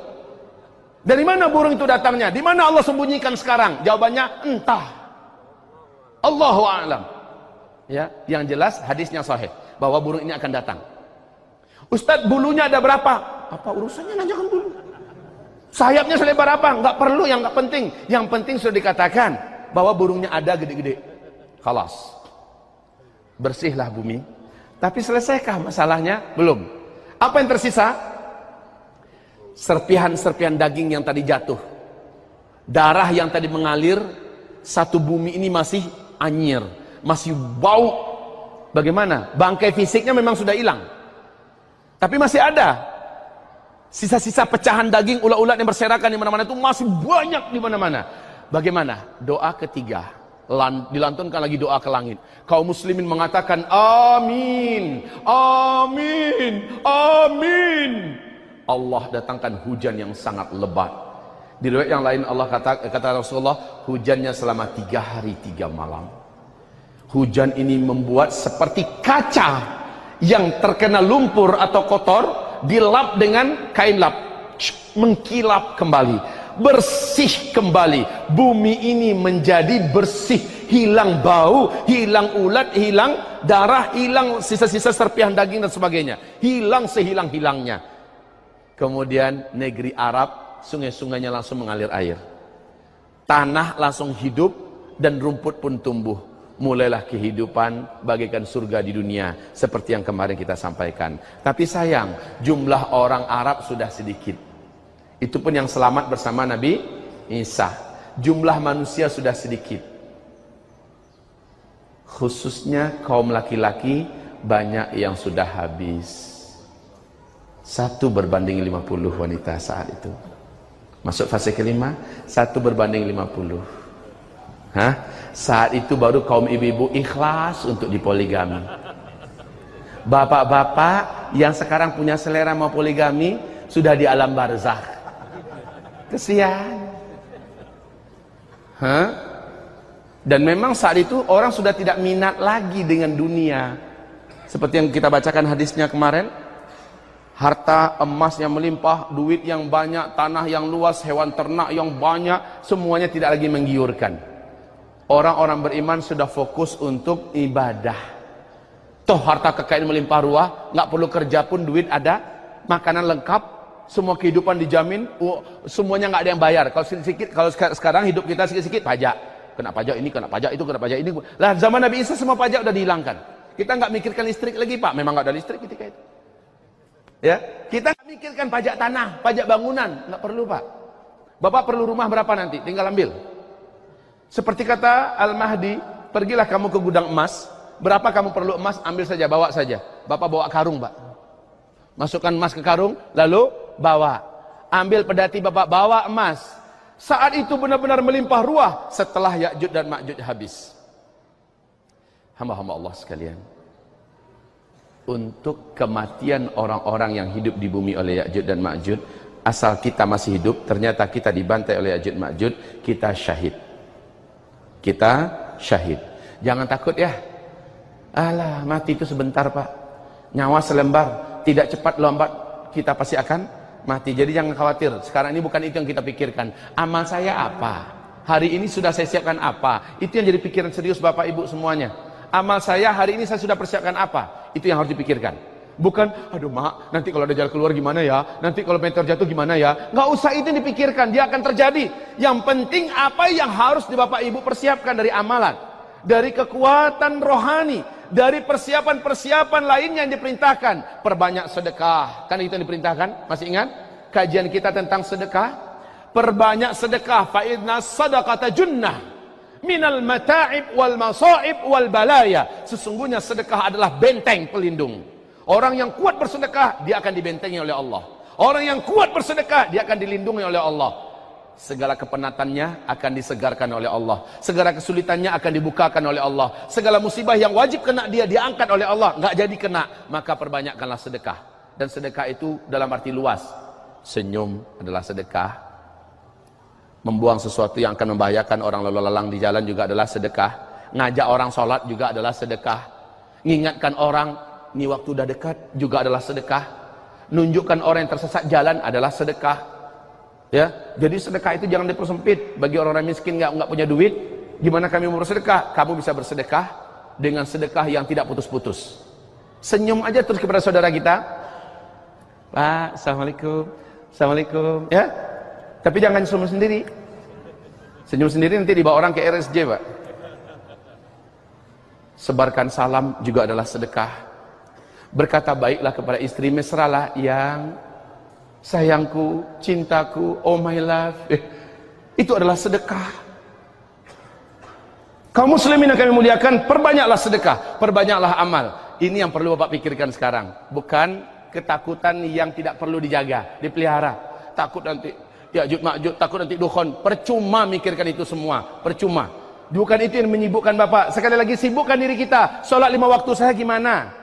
Dari mana burung itu datangnya? Di mana Allah sembunyikan sekarang? Jawabannya entah. Allahu a'lam. Ya, yang jelas hadisnya sahih bahwa burung ini akan datang. Ustadz, bulunya ada berapa? Apa urusannya nanyakan bulu? Sayapnya selebar apa? Nggak perlu, yang nggak penting. Yang penting sudah dikatakan bahwa burungnya ada gede-gede. Khalas. Bersihlah bumi. Tapi selesaikah masalahnya? Belum. Apa yang tersisa? Serpihan-serpihan daging yang tadi jatuh, darah yang tadi mengalir. Satu bumi ini masih anyir, masih bau. Bagaimana? Bangkai fisiknya memang sudah hilang, tapi masih ada sisa-sisa pecahan daging, ulat-ulat yang berserakan di mana-mana, itu masih banyak di mana-mana. Bagaimana? Doa ketiga, Dilantunkan lagi doa ke langit. Kaum muslimin mengatakan amin, amin, amin. Allah datangkan hujan yang sangat lebat. Di riwayat yang lain Allah kata Rasulullah, hujannya selama 3 hari 3 malam. Hujan ini membuat seperti kaca yang terkena lumpur atau kotor, dilap dengan kain lap, mengkilap kembali, bersih kembali. Bumi ini menjadi bersih, hilang bau, hilang ulat, hilang darah, hilang sisa-sisa serpihan daging dan sebagainya, hilang sehilang-hilangnya. Kemudian negeri Arab, sungai-sungainya langsung mengalir air, tanah langsung hidup, dan rumput pun tumbuh. Mulailah kehidupan bagaikan surga di dunia, seperti yang kemarin kita sampaikan. Tapi sayang, jumlah orang Arab sudah sedikit. Itu pun yang selamat bersama Nabi Isa. Jumlah manusia sudah sedikit. Khususnya kaum laki-laki, banyak yang sudah habis. 1 berbanding 50 wanita saat itu. Masuk fase kelima, 1 berbanding 50. Saat itu baru kaum ibu-ibu ikhlas untuk dipoligami. Bapak-bapak yang sekarang punya selera mau poligami, sudah di alam barzakh. Kesian. Dan memang saat itu orang sudah tidak minat lagi dengan dunia. Seperti yang kita bacakan hadisnya kemarin, harta emas yang melimpah, duit yang banyak, tanah yang luas, hewan ternak yang banyak, semuanya tidak lagi menggiurkan. Orang-orang beriman sudah fokus untuk ibadah. Toh harta kekayaan melimpah ruah, nggak perlu kerja pun duit ada, makanan lengkap, semua kehidupan dijamin, semuanya nggak ada yang bayar. Kalau sedikit, kalau sekarang hidup kita sikit-sikit pajak, kena pajak ini, kena pajak itu, kena pajak ini. Lah zaman Nabi Isa semua pajak udah dihilangkan. Kita nggak mikirkan listrik lagi, Pak. Memang nggak ada listrik ketika itu. Ya, kita nggak mikirkan pajak tanah, pajak bangunan, nggak perlu, Pak. Bapak perlu rumah berapa nanti? Tinggal ambil. Seperti kata Al-Mahdi, pergilah kamu ke gudang emas. Berapa kamu perlu emas? Ambil saja, bawa saja. Bapak bawa karung, Pak. Masukkan emas ke karung, lalu bawa. Ambil pedati Bapak, bawa emas. Saat itu benar-benar melimpah ruah setelah Ya'juj dan Ma'juj habis. Hamba-hamba Allah sekalian, untuk kematian orang-orang yang hidup di bumi oleh Ya'juj dan Ma'juj, asal kita masih hidup, ternyata kita dibantai oleh Ya'juj Ma'juj, kita syahid. Kita syahid. Jangan takut ya. Alah, mati itu sebentar, Pak. Nyawa selembar, tidak cepat lambat kita pasti akan mati. Jadi jangan khawatir. Sekarang ini bukan itu yang kita pikirkan. Amal saya apa? Hari ini sudah saya siapkan apa? Itu yang jadi pikiran serius Bapak Ibu semuanya. Amal saya hari ini saya sudah persiapkan apa? Itu yang harus dipikirkan. Bukan, aduh mak, nanti kalau ada jalan keluar gimana ya? Nanti kalau meteor jatuh gimana ya? Nggak usah itu dipikirkan, dia akan terjadi. Yang penting apa yang harus di Bapak Ibu persiapkan dari amalan, dari kekuatan rohani, dari persiapan-persiapan lainnya yang diperintahkan. Perbanyak sedekah, kan itu yang diperintahkan. Masih ingat kajian kita tentang sedekah? Perbanyak sedekah, fa inna sadaqata junnah minal mata'ib wal masa'ib wal balaya. Sesungguhnya sedekah adalah benteng pelindung. Orang yang kuat bersedekah, dia akan dibentengi oleh Allah. Orang yang kuat bersedekah, dia akan dilindungi oleh Allah. Segala kepenatannya akan disegarkan oleh Allah. Segala kesulitannya akan dibukakan oleh Allah. Segala musibah yang wajib kena dia, diangkat oleh Allah. Nggak jadi kena, maka perbanyakkanlah sedekah. Dan sedekah itu dalam arti luas. Senyum adalah sedekah. Membuang sesuatu yang akan membahayakan orang lalu lalang di jalan juga adalah sedekah. Ngajak orang sholat juga adalah sedekah. Ngingatkan orang, ini waktu udah dekat, juga adalah sedekah. Nunjukkan orang yang tersesat jalan adalah sedekah. Ya, jadi sedekah itu jangan dipersempit. Bagi orang-orang miskin nggak punya duit, gimana kami mau bersedekah? Kamu bisa bersedekah dengan sedekah yang tidak putus-putus. Senyum aja terus kepada saudara kita. Pak, assalamualaikum, assalamualaikum. Ya, tapi jangan senyum sendiri. Senyum sendiri nanti dibawa orang ke RSJ, Pak. Sebarkan salam juga adalah sedekah. Berkata baiklah kepada istri, mesralah yang sayangku, cintaku, oh my love. Itu adalah sedekah. Kaum muslimin yang kami muliakan, perbanyaklah sedekah, perbanyaklah amal. Ini yang perlu Bapak pikirkan sekarang. Bukan ketakutan yang tidak perlu dijaga, dipelihara. Takut nanti Ya'juj Ma'juj, takut nanti dukhon. Percuma mikirkan itu semua, percuma. Bukan itu yang menyibukkan Bapak. Sekali lagi, sibukkan diri kita. Solat 5 waktu saya gimana?